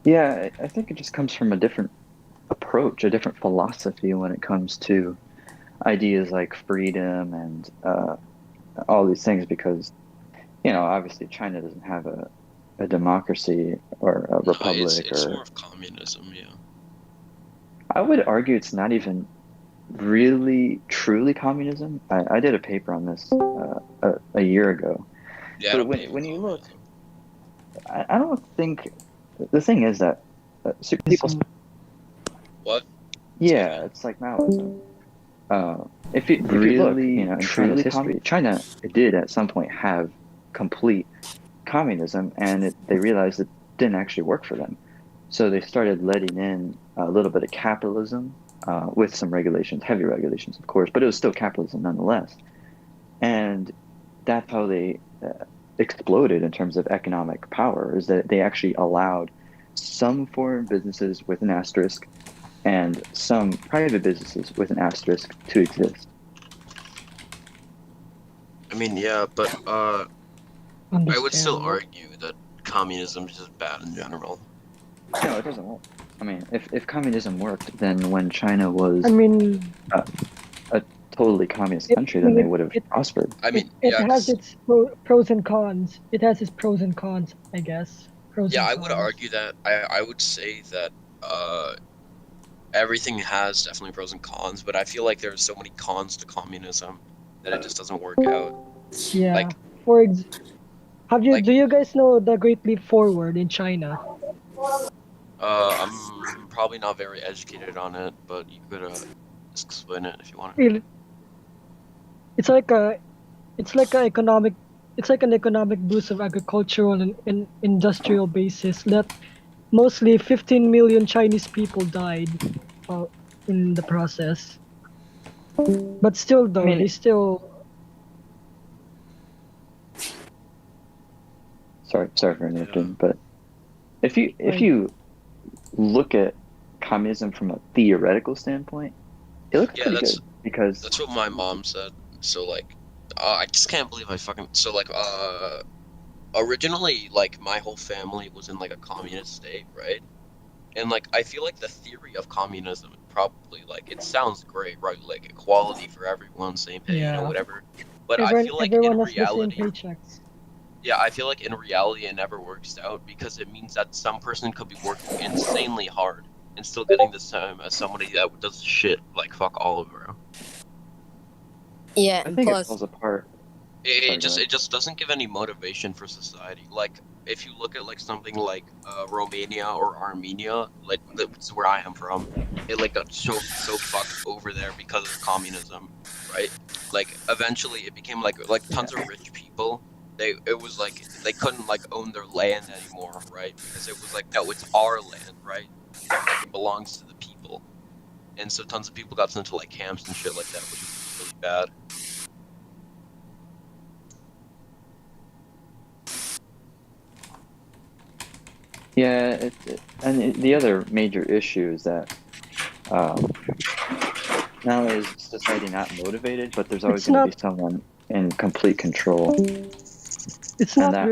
Yeah, I think it just comes from a different approach, a different philosophy when it comes to ideas like freedom and all these things, because, you know, obviously China doesn't have a democracy or a republic. It's more of communism, yeah. I would argue it's not even really truly communism. I did a paper on this a year ago. Yeah, but when you look, I don't think the thing is that people. What? Yeah, it's like Maoism. If you look, in China's history, China did at some point have complete communism, and they realized it didn't actually work for them. So they started letting in a little bit of capitalism with some regulations, heavy regulations, of course, but it was still capitalism nonetheless. And that's how they exploded in terms of economic power, is that they actually allowed some foreign businesses with an asterisk and some private businesses with an asterisk to exist. I mean, yeah, but I would still argue that communism is just bad in general. No, it doesn't work. I mean, if communism worked, then when China was a totally communist country, then they would have prospered. I mean, it has its pros and cons. It has its pros and cons, I guess. I would argue that. I would say that everything has definitely pros and cons, but I feel like there's so many cons to communism that it just doesn't work out. Yeah. Do you guys know the Great Leap Forward in China? I'm probably not very educated on it, but you could just explain it if you want. It's like an economic boost of agricultural and industrial basis that mostly 15 million Chinese people died in the process. But still, though, they still. Sorry for interrupting, but if you look at communism from a theoretical standpoint, it looks pretty good because that's what my mom said. So like, I just can't believe originally like my whole family was in like a communist state, right? And like I feel like the theory of communism probably like it sounds great, right? Like equality for everyone, same pay, whatever. But I feel like in reality, I feel like in reality it never works out because it means that some person could be working insanely hard and still getting the same as somebody that does shit like fuck all over. Yeah, I think it falls apart. It just doesn't give any motivation for society. Like if you look at like something like Romania or Armenia, like that's where I am from, it like got so fucked over there because of communism, right? Like eventually it became like tons of rich people. It was like they couldn't like own their land anymore, right? Because it was like, no, it's our land, right? Like it belongs to the people, and so tons of people got sent to like camps and shit like that, which was really bad. Yeah, and the other major issue is that not only is society not motivated, but there's always going to be someone in complete control. It's not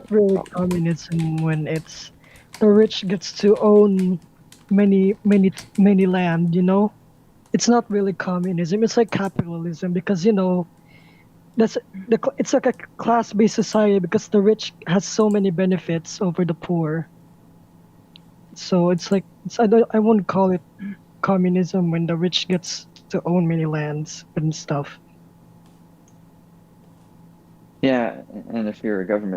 really communism when it's the rich gets to own many land, you know? It's not really communism. It's like capitalism because, you know, it's like a class-based society because the rich has so many benefits over the poor. So it's like I wouldn't call it communism when the rich gets to own many lands and stuff. Yeah, and if you're a government